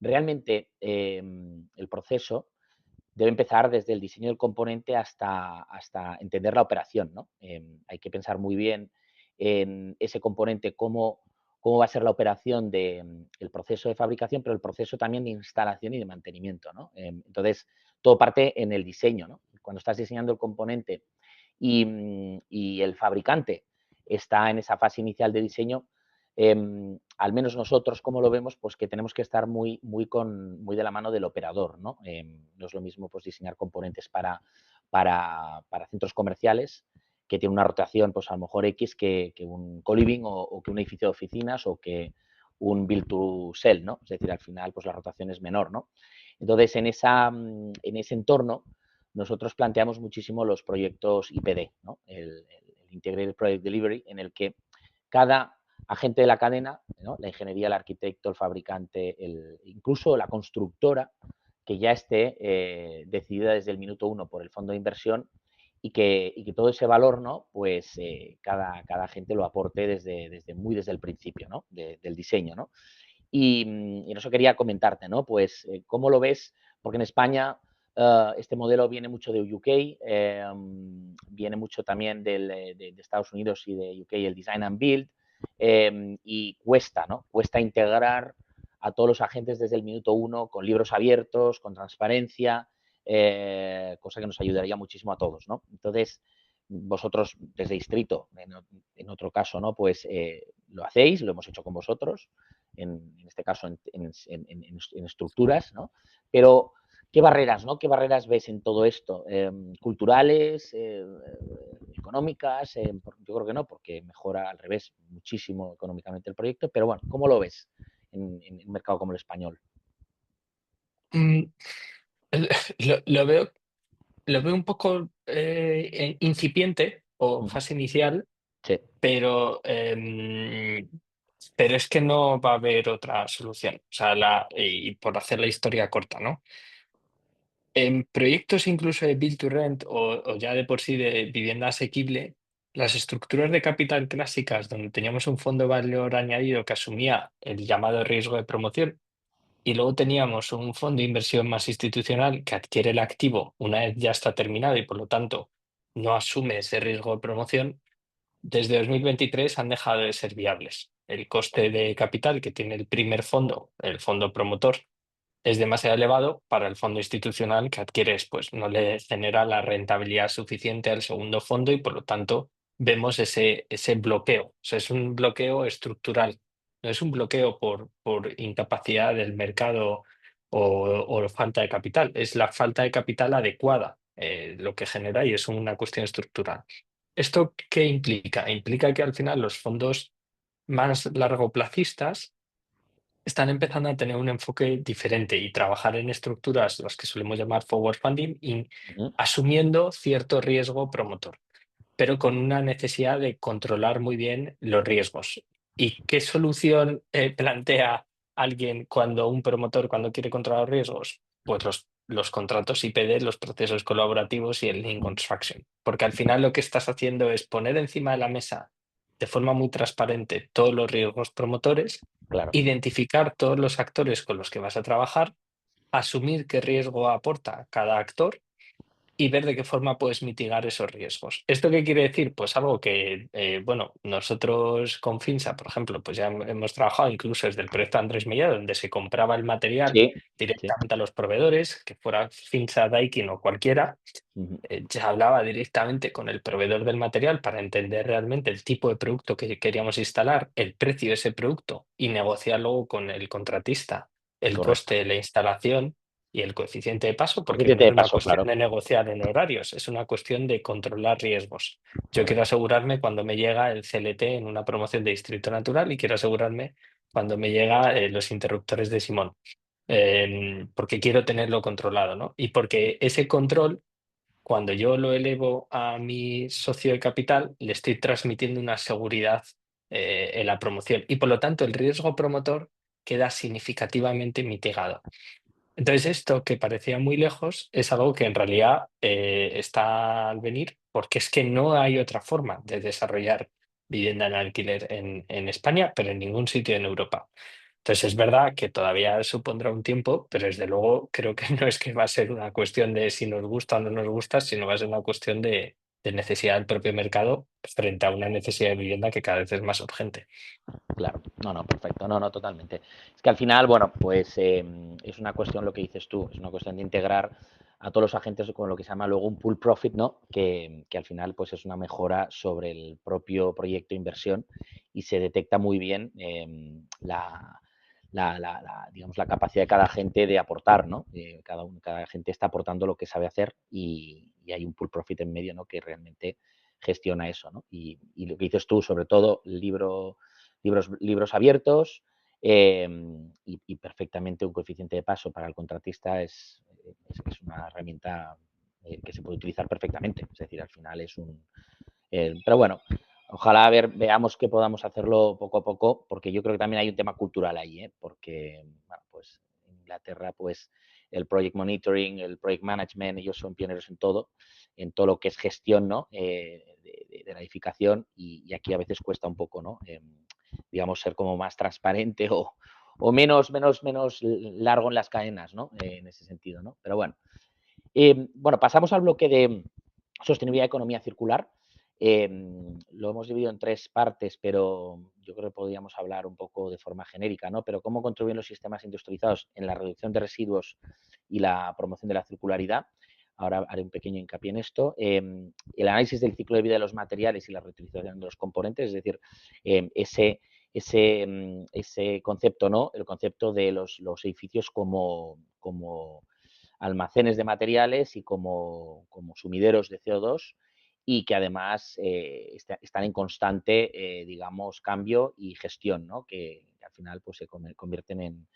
Realmente el proceso debe empezar desde el diseño del componente hasta entender la operación, ¿no? Hay que pensar muy bien en ese componente, cómo va a ser la operación del proceso de fabricación, pero el proceso también de instalación y de mantenimiento, ¿no? Entonces, todo parte en el diseño, ¿no? Cuando estás diseñando el componente y el fabricante está en esa fase inicial de diseño, al menos nosotros, como lo vemos, pues que tenemos que estar muy de la mano del operador, ¿no? No es lo mismo pues, diseñar componentes para centros comerciales que tiene una rotación, pues a lo mejor X que un co-living o que un edificio de oficinas o que un build to sell, ¿no? Es decir, al final, pues la rotación es menor, ¿no? Entonces, en ese entorno, nosotros planteamos muchísimo los proyectos IPD, ¿no? El Integrated Project Delivery, en el que cada agente de la cadena, ¿no? La ingeniería, el arquitecto, el fabricante, incluso la constructora, que ya esté decidida desde el minuto uno por el fondo de inversión y que todo ese valor, ¿no? Pues cada agente lo aporte desde el principio, ¿no? Del diseño, ¿no? Y eso quería comentarte, ¿no? Pues, ¿cómo lo ves? Porque en España este modelo viene mucho de UK, viene mucho también de Estados Unidos y de UK, el Design and Build, y cuesta, ¿no? Cuesta integrar a todos los agentes desde el minuto uno con libros abiertos, con transparencia, cosa que nos ayudaría muchísimo a todos, ¿no? Entonces, vosotros desde Distrito, en otro caso, ¿no? Pues lo hacéis, lo hemos hecho con vosotros, en este caso en estructuras, ¿no? Pero, ¿qué barreras, ¿no? ¿Qué barreras ves en todo esto? ¿Culturales, económicas? Yo creo que no, porque mejora al revés muchísimo económicamente el proyecto, pero bueno, ¿cómo lo ves en un mercado como el español? Mm, lo veo un poco incipiente o fase inicial, Sí, pero es que no va a haber otra solución. O sea, y por hacer la historia corta, ¿no? En proyectos incluso de Build to Rent o ya de por sí de vivienda asequible, las estructuras de capital clásicas donde teníamos un fondo de valor añadido que asumía el llamado riesgo de promoción, y luego teníamos un fondo de inversión más institucional que adquiere el activo una vez ya está terminado y por lo tanto no asume ese riesgo de promoción, desde 2023 han dejado de ser viables. El coste de capital que tiene el primer fondo, el fondo promotor, es demasiado elevado para el fondo institucional que adquieres, pues no le genera la rentabilidad suficiente al segundo fondo y por lo tanto vemos ese bloqueo. O sea, es un bloqueo estructural, no es un bloqueo por incapacidad del mercado o falta de capital, es la falta de capital adecuada lo que genera y es una cuestión estructural. ¿Esto qué implica? Implica que al final los fondos más largoplacistas están empezando a tener un enfoque diferente y trabajar en estructuras, las que solemos llamar forward funding, y Ujú. asumiendo cierto riesgo promotor, pero con una necesidad de controlar muy bien los riesgos. ¿Y qué solución plantea alguien cuando un promotor cuando quiere controlar los riesgos? Pues los contratos IPD, los procesos colaborativos y el Lean Construction. Porque al final lo que estás haciendo es poner encima de la mesa de forma muy transparente todos los riesgos promotores, Claro, identificar todos los actores con los que vas a trabajar, asumir qué riesgo aporta cada actor y ver de qué forma puedes mitigar esos riesgos. ¿Esto qué quiere decir? Pues algo que, bueno, nosotros con Finsa, por ejemplo, pues ya hemos trabajado incluso desde el proyecto Andrés Millán, donde se compraba el material sí, sí. directamente a los proveedores, que fuera Finsa, Daikin o cualquiera, Ujú. ya hablaba directamente con el proveedor del material para entender realmente el tipo de producto que queríamos instalar, el precio de ese producto y negociar luego con el contratista el Correcto. coste de la instalación y el coeficiente de paso, porque no Coeficiente es de una paso, cuestión claro. de negociar en horarios, es una cuestión de controlar riesgos. Yo quiero Correcto. asegurarme cuando me llega el CLT en una promoción de Distrito Natural y quiero asegurarme cuando me llega los interruptores de Simón, porque quiero tenerlo controlado, ¿no? Y porque ese control cuando yo lo elevo a mi socio de capital, le estoy transmitiendo una seguridad en la promoción y por lo tanto el riesgo promotor queda significativamente mitigado. Entonces esto que parecía muy lejos es algo que en realidad está al venir porque es que no hay otra forma de desarrollar vivienda en alquiler en España, pero en ningún sitio en Europa. Entonces es verdad que todavía supondrá un tiempo, pero desde luego creo que no es que va a ser una cuestión de si nos gusta o no nos gusta, sino va a ser una cuestión de necesidad del propio mercado frente a una necesidad de vivienda que cada vez es más urgente. Claro, no, no, perfecto, no, no, totalmente. Es que al final, bueno, pues es una cuestión, lo que dices tú, es una cuestión de integrar a todos los agentes con lo que se llama luego un pool profit, ¿no? Que al final pues es una mejora sobre el propio proyecto de inversión y se detecta muy bien digamos, la capacidad de cada agente de aportar, ¿no? Cada agente está aportando lo que sabe hacer y hay un pool profit en medio, ¿no? Que realmente gestiona eso, ¿no? Y lo que dices tú, sobre todo, el libros abiertos y perfectamente un coeficiente de paso para el contratista es una herramienta que se puede utilizar perfectamente. Es decir, al final es pero bueno, ojalá veamos que podamos hacerlo poco a poco, porque yo creo que también hay un tema cultural ahí, porque, bueno, pues en Inglaterra, pues el project monitoring, el project management, ellos son pioneros en todo lo que es gestión, ¿no? De la edificación y aquí a veces cuesta un poco, ¿no? Digamos, ser como más transparente o menos largo en las cadenas, ¿no? En ese sentido, ¿no? Pero bueno. Bueno, pasamos al bloque de sostenibilidad y economía circular. Lo hemos dividido en 3 partes, pero yo creo que podríamos hablar un poco de forma genérica, ¿no? Pero cómo contribuyen los sistemas industrializados en la reducción de residuos y la promoción de la circularidad. Ahora haré un pequeño hincapié en esto. El análisis del ciclo de vida de los materiales y la reutilización de los componentes, es decir, ese concepto, ¿no? El concepto de los edificios como almacenes de materiales y como sumideros de CO2 y que además están en constante, digamos, cambio y gestión, ¿no? Que al final pues, se convierten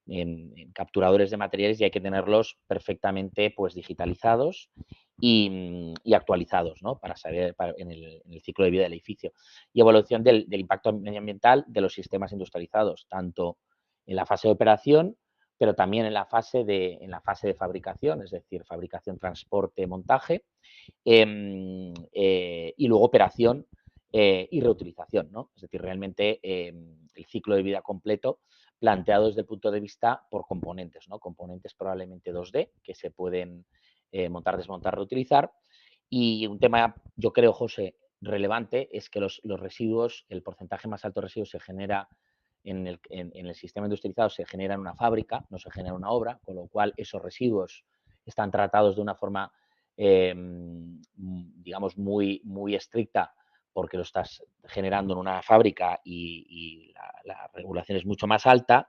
en capturadores de materiales y hay que tenerlos perfectamente pues, digitalizados y actualizados, ¿no? Para saber en el ciclo de vida del edificio. Y evaluación del impacto medioambiental de los sistemas industrializados, tanto en la fase de operación, pero también en la fase de fabricación, es decir, fabricación, transporte, montaje, y luego operación y reutilización, ¿no? Es decir, realmente el ciclo de vida completo planteado desde el punto de vista por componentes, ¿no? Componentes probablemente 2D que se pueden montar, desmontar, reutilizar. Y un tema, yo creo, José, relevante es que los residuos, el porcentaje más alto de residuos se genera en el sistema industrializado, se genera en una fábrica, no se genera en una obra, con lo cual esos residuos están tratados de una forma, digamos, muy, muy estricta, porque lo estás generando en una fábrica y la regulación es mucho más alta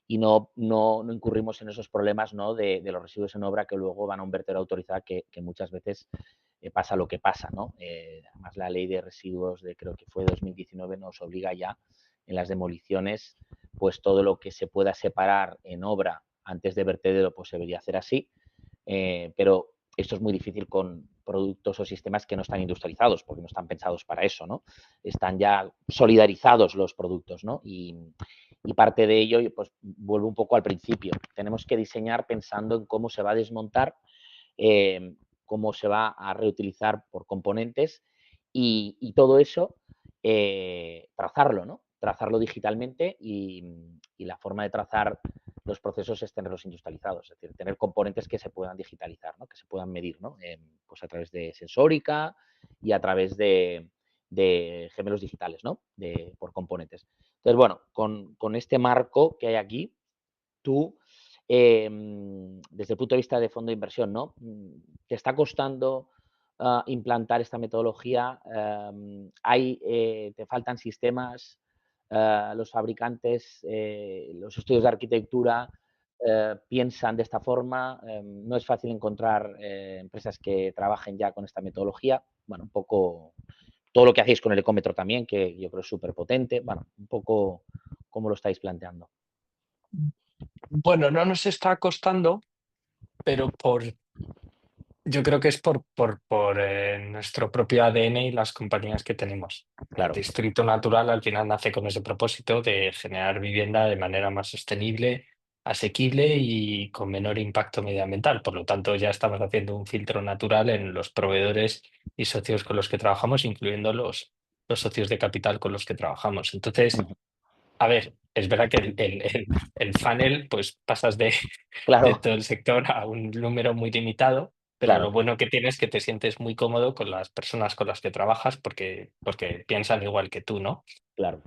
y no incurrimos en esos problemas, ¿no? de los residuos en obra que luego van a un vertedero autorizado, que muchas veces pasa lo que pasa, ¿no? Además, la ley de residuos de creo que fue 2019 nos obliga ya en las demoliciones, pues todo lo que se pueda separar en obra antes de vertedero, pues se debería hacer así, pero esto es muy difícil con productos o sistemas que no están industrializados, porque no están pensados para eso, ¿no? Están ya solidarizados los productos, ¿no? Y parte de ello, pues vuelvo un poco al principio. Tenemos que diseñar pensando en cómo se va a desmontar, cómo se va a reutilizar por componentes y todo eso trazarlo, ¿no? Trazarlo digitalmente y la forma de trazar los procesos es tenerlos industrializados, es decir, tener componentes que se puedan digitalizar, ¿no? Que se puedan medir, ¿no? Pues a través de sensórica y a través de gemelos digitales, ¿no? Por componentes. Entonces, bueno, con este marco que hay aquí, tú, desde el punto de vista de fondo de inversión, ¿no? ¿Te está costando implantar esta metodología? ¿Te faltan sistemas? ¿Los fabricantes, los estudios de arquitectura piensan de esta forma? ¿No es fácil encontrar empresas que trabajen ya con esta metodología? Bueno, un poco todo lo que hacéis con el ecómetro también, que yo creo es súper potente. Bueno, un poco cómo lo estáis planteando. Bueno, no nos está costando, pero yo creo que es por nuestro propio ADN y las compañías que tenemos. Claro. Distrito Natural al final nace con ese propósito de generar vivienda de manera más sostenible, asequible y con menor impacto medioambiental. Por lo tanto, ya estamos haciendo un filtro natural en los proveedores y socios con los que trabajamos, incluyendo los socios de capital con los que trabajamos. Entonces, a ver, es verdad que el funnel, pues pasas de Claro, todo el sector a un número muy limitado, pero claro, lo bueno que tienes es que te sientes muy cómodo con las personas con las que trabajas porque piensan igual que tú, ¿no? claro.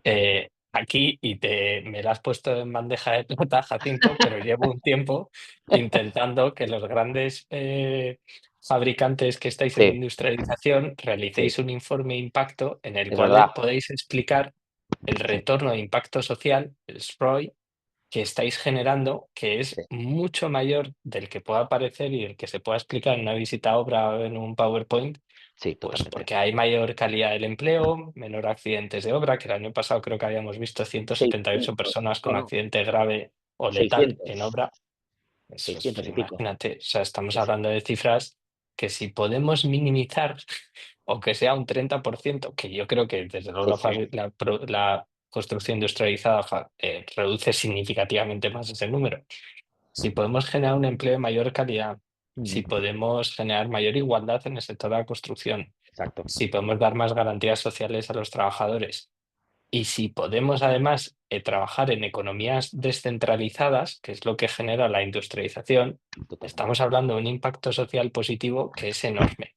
Aquí, me la has puesto en bandeja de plata, Jacinto, pero llevo un tiempo intentando que los grandes fabricantes que estáis en Sí, industrialización sí, realicéis un informe de impacto en el es cual verdad. podéis explicar el Sí, retorno de impacto social, el SROI, que estáis generando, que es sí, mucho mayor del que pueda parecer y del que se pueda explicar en una visita a obra o en un PowerPoint, sí, pues totalmente. porque hay mayor calidad del empleo, menor accidentes de obra, que el año pasado creo que habíamos visto 178 600, personas no, con no, accidente grave o letal en 600, obra. Eso es, 600 y pico. imagínate, o sea, estamos Sí, sí, hablando de cifras que si podemos minimizar, o que sea un 30%, que yo creo que desde luego sí, sí. la construcción industrializada reduce significativamente más ese número. Si podemos generar un empleo de mayor calidad, si podemos generar mayor igualdad en el sector de la construcción, Exacto. si podemos dar más garantías sociales a los trabajadores y si podemos además trabajar en economías descentralizadas, que es lo que genera la industrialización, Totalmente. estamos hablando de un impacto social positivo que es enorme.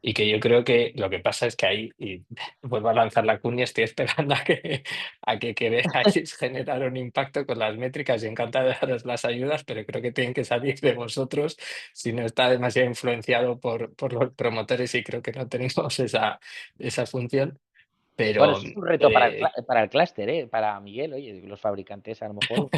Y que yo creo que lo que pasa es que ahí, y vuelvo a lanzar la cuña, estoy esperando a que queráis generar un impacto con las métricas y encantado de daros las ayudas, pero creo que tienen que salir de vosotros si no está demasiado influenciado por los promotores y creo que no tenemos esa función. Bueno, Pero eso es un reto para el clúster, ¿eh? Para Miguel, oye, los fabricantes a lo mejor,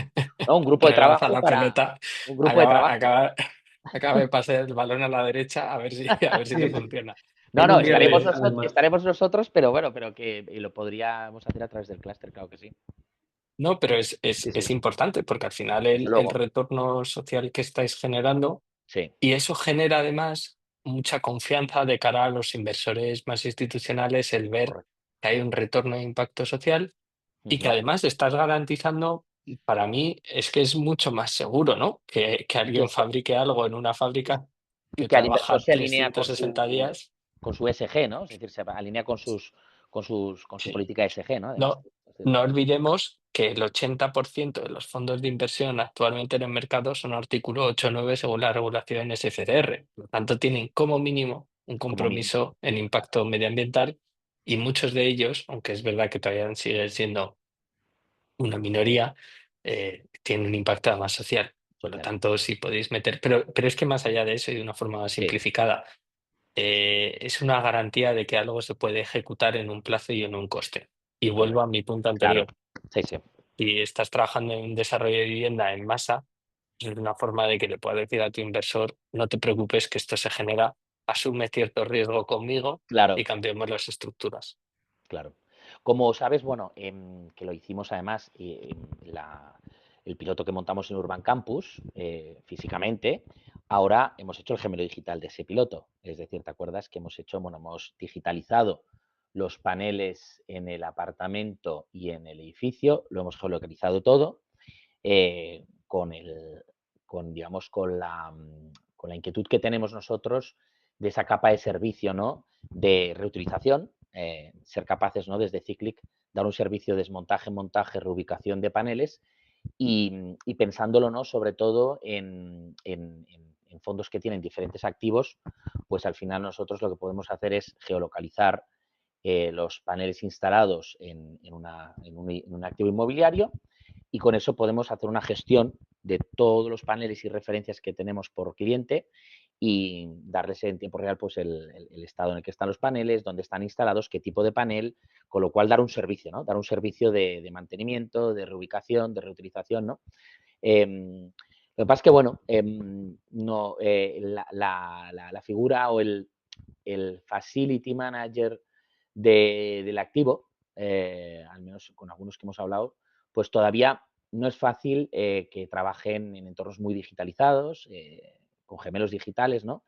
¿no? Un grupo de relanza trabajo la para pelota, un grupo de acaba, trabajo. acaba, acaba de pasar el balón a la derecha a ver si te Sí, funciona. No, no, Miguel, además. estaremos nosotros, pero bueno, pero que lo podríamos hacer a través del clúster, claro que sí. No, pero es, Sí, es, sí, es importante porque al final desde el luego. retorno social que estáis generando Sí, y eso genera además mucha confianza de cara a los inversores más institucionales, el ver correcto. que hay un retorno de impacto social y que Ujú. además estás garantizando, para mí es que es mucho más seguro, ¿no? Que alguien Sí, fabrique algo en una fábrica y que que al inversor trabaja se alinea 360 días. con su ESG, ¿no? Es decir, se alinea con su Sí. política ESG, ¿no? Además. No, no olvidemos que el 80% de los fondos de inversión actualmente en el mercado son artículo 8 o 9 según la regulación SFDR. Por lo tanto, tienen como mínimo un Como mínimo. compromiso en impacto medioambiental y muchos de ellos, aunque es verdad que todavía siguen siendo una minoría, tienen un impacto además social. Por lo Social. tanto, si podéis meter, pero es que más allá de eso y de una forma más Sí. simplificada, es una garantía de que algo se puede ejecutar en un plazo y en un coste. Y vuelvo a mi punto anterior. Claro. Sí, sí. Si estás trabajando en un desarrollo de vivienda en masa, es una forma de que le puedas decir a tu inversor, no te preocupes que esto se genera, asume cierto riesgo conmigo Claro. y cambiemos las estructuras. Claro. Como sabes, bueno, que lo hicimos además, el piloto que montamos en Urban Campus, físicamente, ahora hemos hecho el gemelo digital de ese piloto. Es decir, ¿te acuerdas que hemos digitalizado los paneles en el apartamento y en el edificio? Lo hemos geolocalizado todo digamos, con la inquietud que tenemos nosotros de esa capa de servicio, ¿no? De reutilización, ser capaces, ¿no? Desde Cyclic, dar un servicio de desmontaje, montaje, reubicación de paneles y pensándolo, ¿no? Sobre todo en fondos que tienen diferentes activos, pues al final nosotros lo que podemos hacer es geolocalizar los paneles instalados en un activo inmobiliario y con eso podemos hacer una gestión de todos los paneles y referencias que tenemos por cliente y darles en tiempo real pues el estado en el que están los paneles, dónde están instalados, qué tipo de panel, con lo cual dar un servicio, ¿no? Dar un servicio de mantenimiento, de reubicación, de reutilización, ¿no? Lo que pasa es que, bueno, no, la figura o el facility manager del activo, al menos con algunos que hemos hablado, pues todavía no es fácil que trabajen en entornos muy digitalizados, con gemelos digitales, ¿no?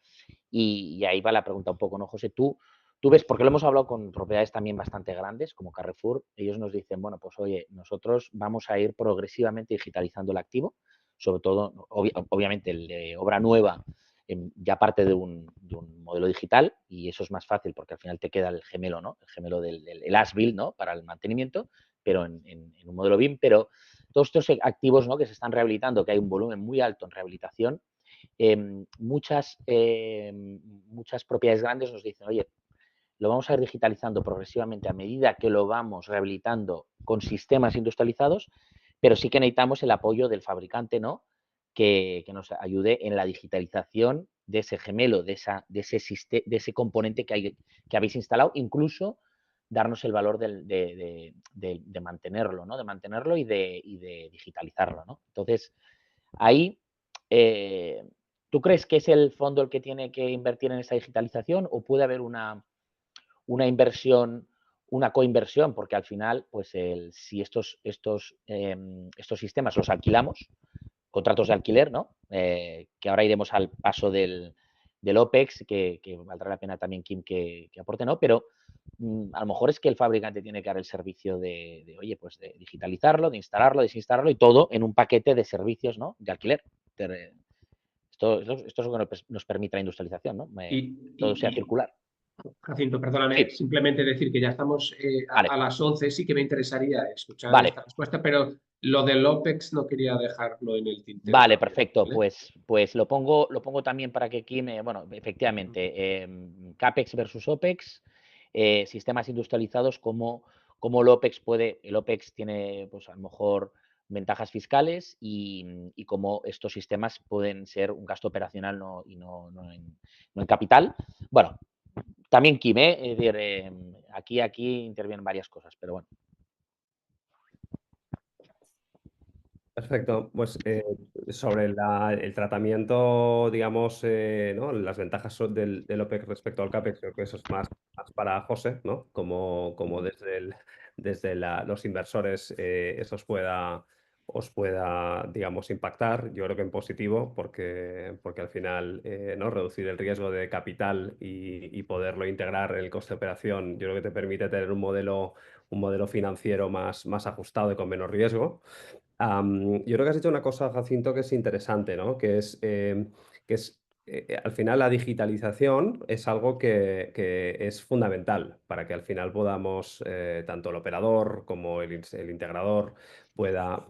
Y ahí va la pregunta un poco, ¿no, José? Tú ves, porque lo hemos hablado con propiedades también bastante grandes, como Carrefour, ellos nos dicen, bueno, pues oye, nosotros vamos a ir progresivamente digitalizando el activo, sobre todo, obviamente, el de obra nueva ya parte de un modelo digital y eso es más fácil porque al final te queda el gemelo, ¿no? El gemelo del as-built, ¿no? Para el mantenimiento, pero en un modelo BIM, pero todos estos activos, ¿no? Que se están rehabilitando, que hay un volumen muy alto en rehabilitación, muchas propiedades grandes nos dicen, oye, lo vamos a ir digitalizando progresivamente a medida que lo vamos rehabilitando con sistemas industrializados, pero sí que necesitamos el apoyo del fabricante, ¿no? Que nos ayude en la digitalización de ese gemelo, de ese componente que habéis instalado, incluso darnos el valor de mantenerlo, ¿no? De mantenerlo y de digitalizarlo, ¿no? Entonces, ahí, ¿tú crees que es el fondo el que tiene que invertir en esa digitalización o puede haber una inversión, una coinversión? Porque al final, pues si estos sistemas los alquilamos, contratos de alquiler, ¿no? Que ahora iremos al paso del OPEX, que valdrá la pena también, Kim, que aporte, ¿no? Pero a lo mejor es que el fabricante tiene que dar el servicio oye, pues de digitalizarlo, de instalarlo, desinstalarlo y todo en un paquete de servicios, ¿no? De alquiler. Esto es lo que nos permite la industrialización, ¿no? Todo sea circular. Jacinto, perdóname, Sí. simplemente decir que ya estamos Vale. a las 11, sí que me interesaría escuchar Vale. esta respuesta, pero lo del OPEX no quería dejarlo en el tintero. Vale, también, perfecto. ¿vale? Pues lo pongo también para que Kim, bueno, efectivamente, CAPEX versus OPEX, sistemas industrializados, como el OPEX tiene, pues a lo mejor ventajas fiscales y cómo estos sistemas pueden ser un gasto operacional no en capital. Bueno, también Kim, es decir, aquí intervienen varias cosas, pero bueno. Perfecto. Pues sobre el tratamiento, digamos, ¿no? Las ventajas del OPEX respecto al CAPEX, creo que eso es más para José, ¿no? Como desde los inversores eso os pueda, digamos, impactar. Yo creo que en positivo, porque al final, ¿no? Reducir el riesgo de capital y poderlo integrar en el coste de operación, yo creo que te permite tener un modelo financiero más ajustado y con menos riesgo. Yo creo que has dicho una cosa, Jacinto, que es interesante, ¿no? Que es al final la digitalización es algo que es fundamental para que al final podamos, tanto el operador como el integrador, pueda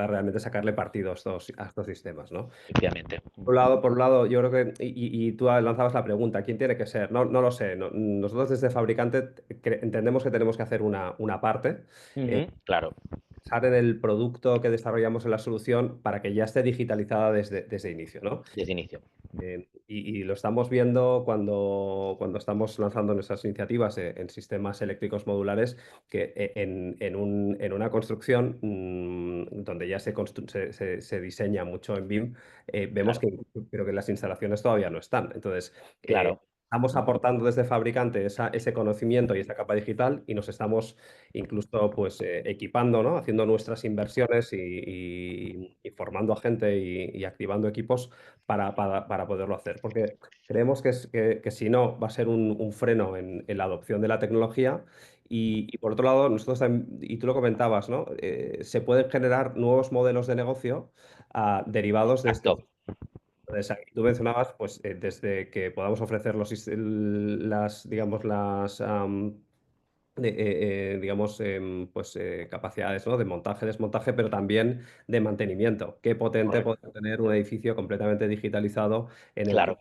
realmente sacarle partido a estos sistemas, ¿no? Efectivamente. Por un lado, yo creo que, y tú lanzabas la pregunta, ¿quién tiene que ser? No, no lo sé. Nosotros desde fabricante entendemos que tenemos que hacer una parte, Claro, pensar en el producto que desarrollamos en la solución para que ya esté digitalizada desde inicio, ¿no? desde inicio. Y lo estamos viendo cuando estamos lanzando nuestras iniciativas en sistemas eléctricos modulares, que en una construcción donde ya se diseña mucho en BIM, vemos Claro, pero que las instalaciones todavía no están. Entonces, claro. estamos aportando desde fabricante ese conocimiento y esa capa digital y nos estamos incluso pues, equipando, ¿no? Haciendo nuestras inversiones y formando a gente y activando equipos para poderlo hacer. Porque creemos que si no, va a ser un freno en la adopción de la tecnología. Y por otro lado, nosotros también, y tú lo comentabas, ¿no? Se pueden generar nuevos modelos de negocio derivados de este. Exacto. Entonces, aquí tú mencionabas, pues, desde que podamos ofrecer digamos, digamos, pues, capacidades, ¿no? De montaje, desmontaje, pero también de mantenimiento. Qué potente Correcto. poder tener un edificio completamente digitalizado en el que Claro.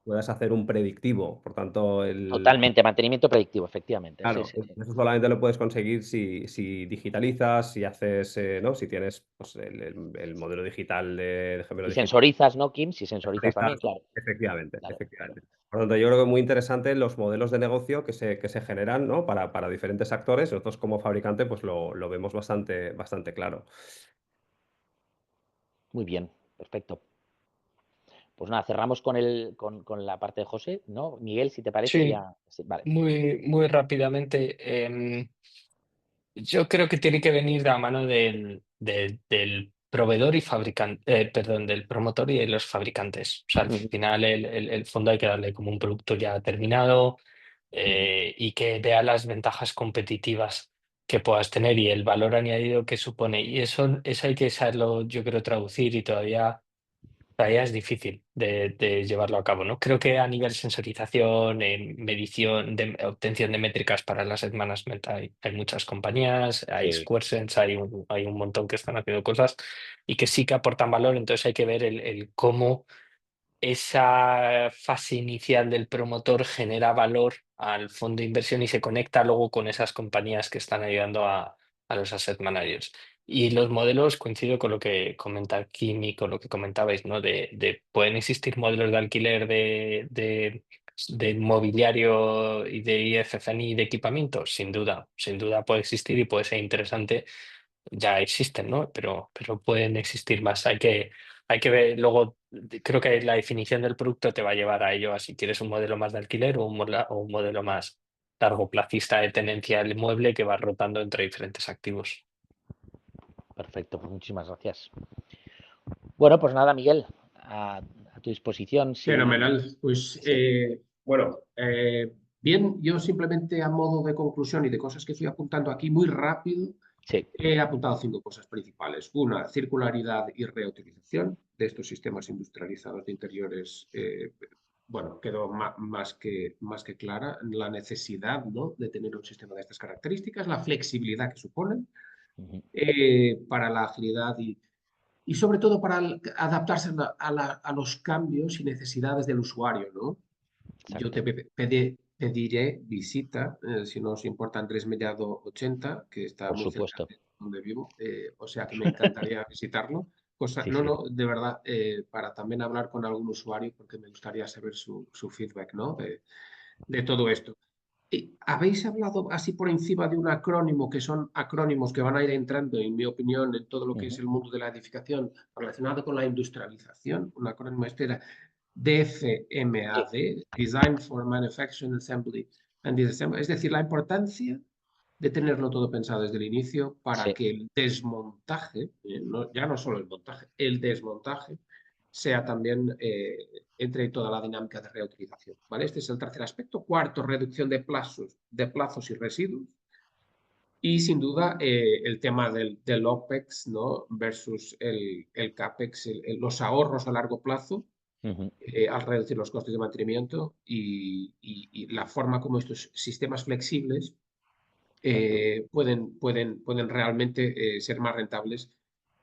puedas hacer un predictivo. Por tanto, Totalmente. Mantenimiento predictivo, efectivamente. Sí, claro, sí. eso solamente lo puedes conseguir si digitalizas, si haces, ¿no? Si tienes pues, el modelo digital de gemelo Y digital. sensorizas, ¿no, Kim? Si sensorizas también, Sensorizas, claro. efectivamente, Claro, claro. efectivamente. Por lo tanto, yo creo que es muy interesante los modelos de negocio que se generan, ¿no? Para diferentes actores. Nosotros como fabricante pues lo vemos bastante claro. Muy bien, perfecto. Pues nada, cerramos con la parte de José, ¿no? Miguel, si te parece, Sí, ya. Sí, vale. muy rápidamente. Yo creo que tiene que venir de la mano del proveedor y fabricante, perdón, del promotor y de los fabricantes. O sea, al Ujú, final el fondo hay que darle como un producto ya terminado, ujú. y que vea las ventajas competitivas que puedas tener y el valor añadido que supone. Y eso hay que saberlo, yo creo, traducir y todavía es difícil de llevarlo a cabo, ¿no? Creo que a nivel sensorización, en medición, de obtención de métricas para las asset management hay muchas compañías, hay Sí, SquareSense, hay un montón que están haciendo cosas y que sí que aportan valor, entonces hay que ver el cómo esa fase inicial del promotor genera valor al fondo de inversión y se conecta luego con esas compañías que están ayudando a los asset managers. Y los modelos, coincido con lo que comenta Kim y con lo que comentabais, ¿no? Pueden existir modelos de alquiler de mobiliario y de IFFN y de equipamiento, sin duda puede existir y puede ser interesante, ya existen, ¿no? Pero pueden existir más. Hay que ver, luego creo que la definición del producto te va a llevar a ello, a si quieres un modelo más de alquiler o un modelo más largoplacista de tenencia del inmueble que va rotando entre diferentes activos. perfecto. Pues muchísimas gracias. Bueno, pues nada, Miguel, a tu disposición. Si. Fenomenal. Pues Sí, bueno, bien, yo simplemente a modo de conclusión y de cosas que fui apuntando aquí muy rápido, sí, he apuntado 5 cosas principales. Una, circularidad y reutilización de estos sistemas industrializados de interiores. Bueno, quedó más que clara la necesidad, ¿no? De tener un sistema de estas características, la flexibilidad que suponen ujú, para la agilidad y sobre todo para adaptarse a los cambios y necesidades del usuario, ¿no? Yo exacto. te pediré visita, si no os importa, Andrés Mellado 80, que está Por muy cerca supuesto. de donde vivo, o sea que me encantaría visitarlo. Sí, No, sí. no, de verdad, para también hablar con algún usuario, porque me gustaría saber su feedback, ¿no? De todo esto. ¿Habéis hablado así por encima de un acrónimo, que son acrónimos que van a ir entrando, en mi opinión, en todo lo que es Ujú, el mundo de la edificación relacionado con la industrialización? Un acrónimo este era DFMAD, sí, Design for Manufacturing Assembly and Disassembly. Es decir, la importancia de tenerlo todo pensado desde el inicio para sí, que el desmontaje, ya no solo el montaje, el desmontaje sea también, entre toda la dinámica de reutilización. ¿Vale? Este es el tercer aspecto. Cuarto, reducción de plazos y residuos. Y sin duda el tema del OPEX, ¿no? Versus el CAPEX, los ahorros a largo plazo al reducir los costes de mantenimiento y la forma como estos sistemas flexibles pueden realmente ser más rentables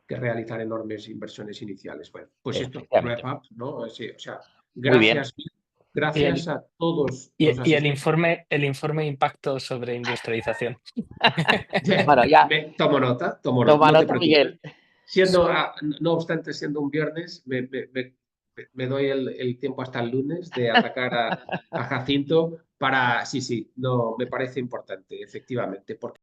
que realizar enormes inversiones iniciales. Bueno, pues esto, Efectivamente. wrap up, ¿no? Sí, o sea, Muy bien. gracias a todos los Y el asistentes. informe de impacto sobre industrialización. Bueno, ya. Tomo nota, Toma no te nota, Miguel. preocupes. No obstante, siendo un viernes, me doy el tiempo hasta el lunes de atacar a Jacinto para, sí, no, me parece importante, efectivamente, porque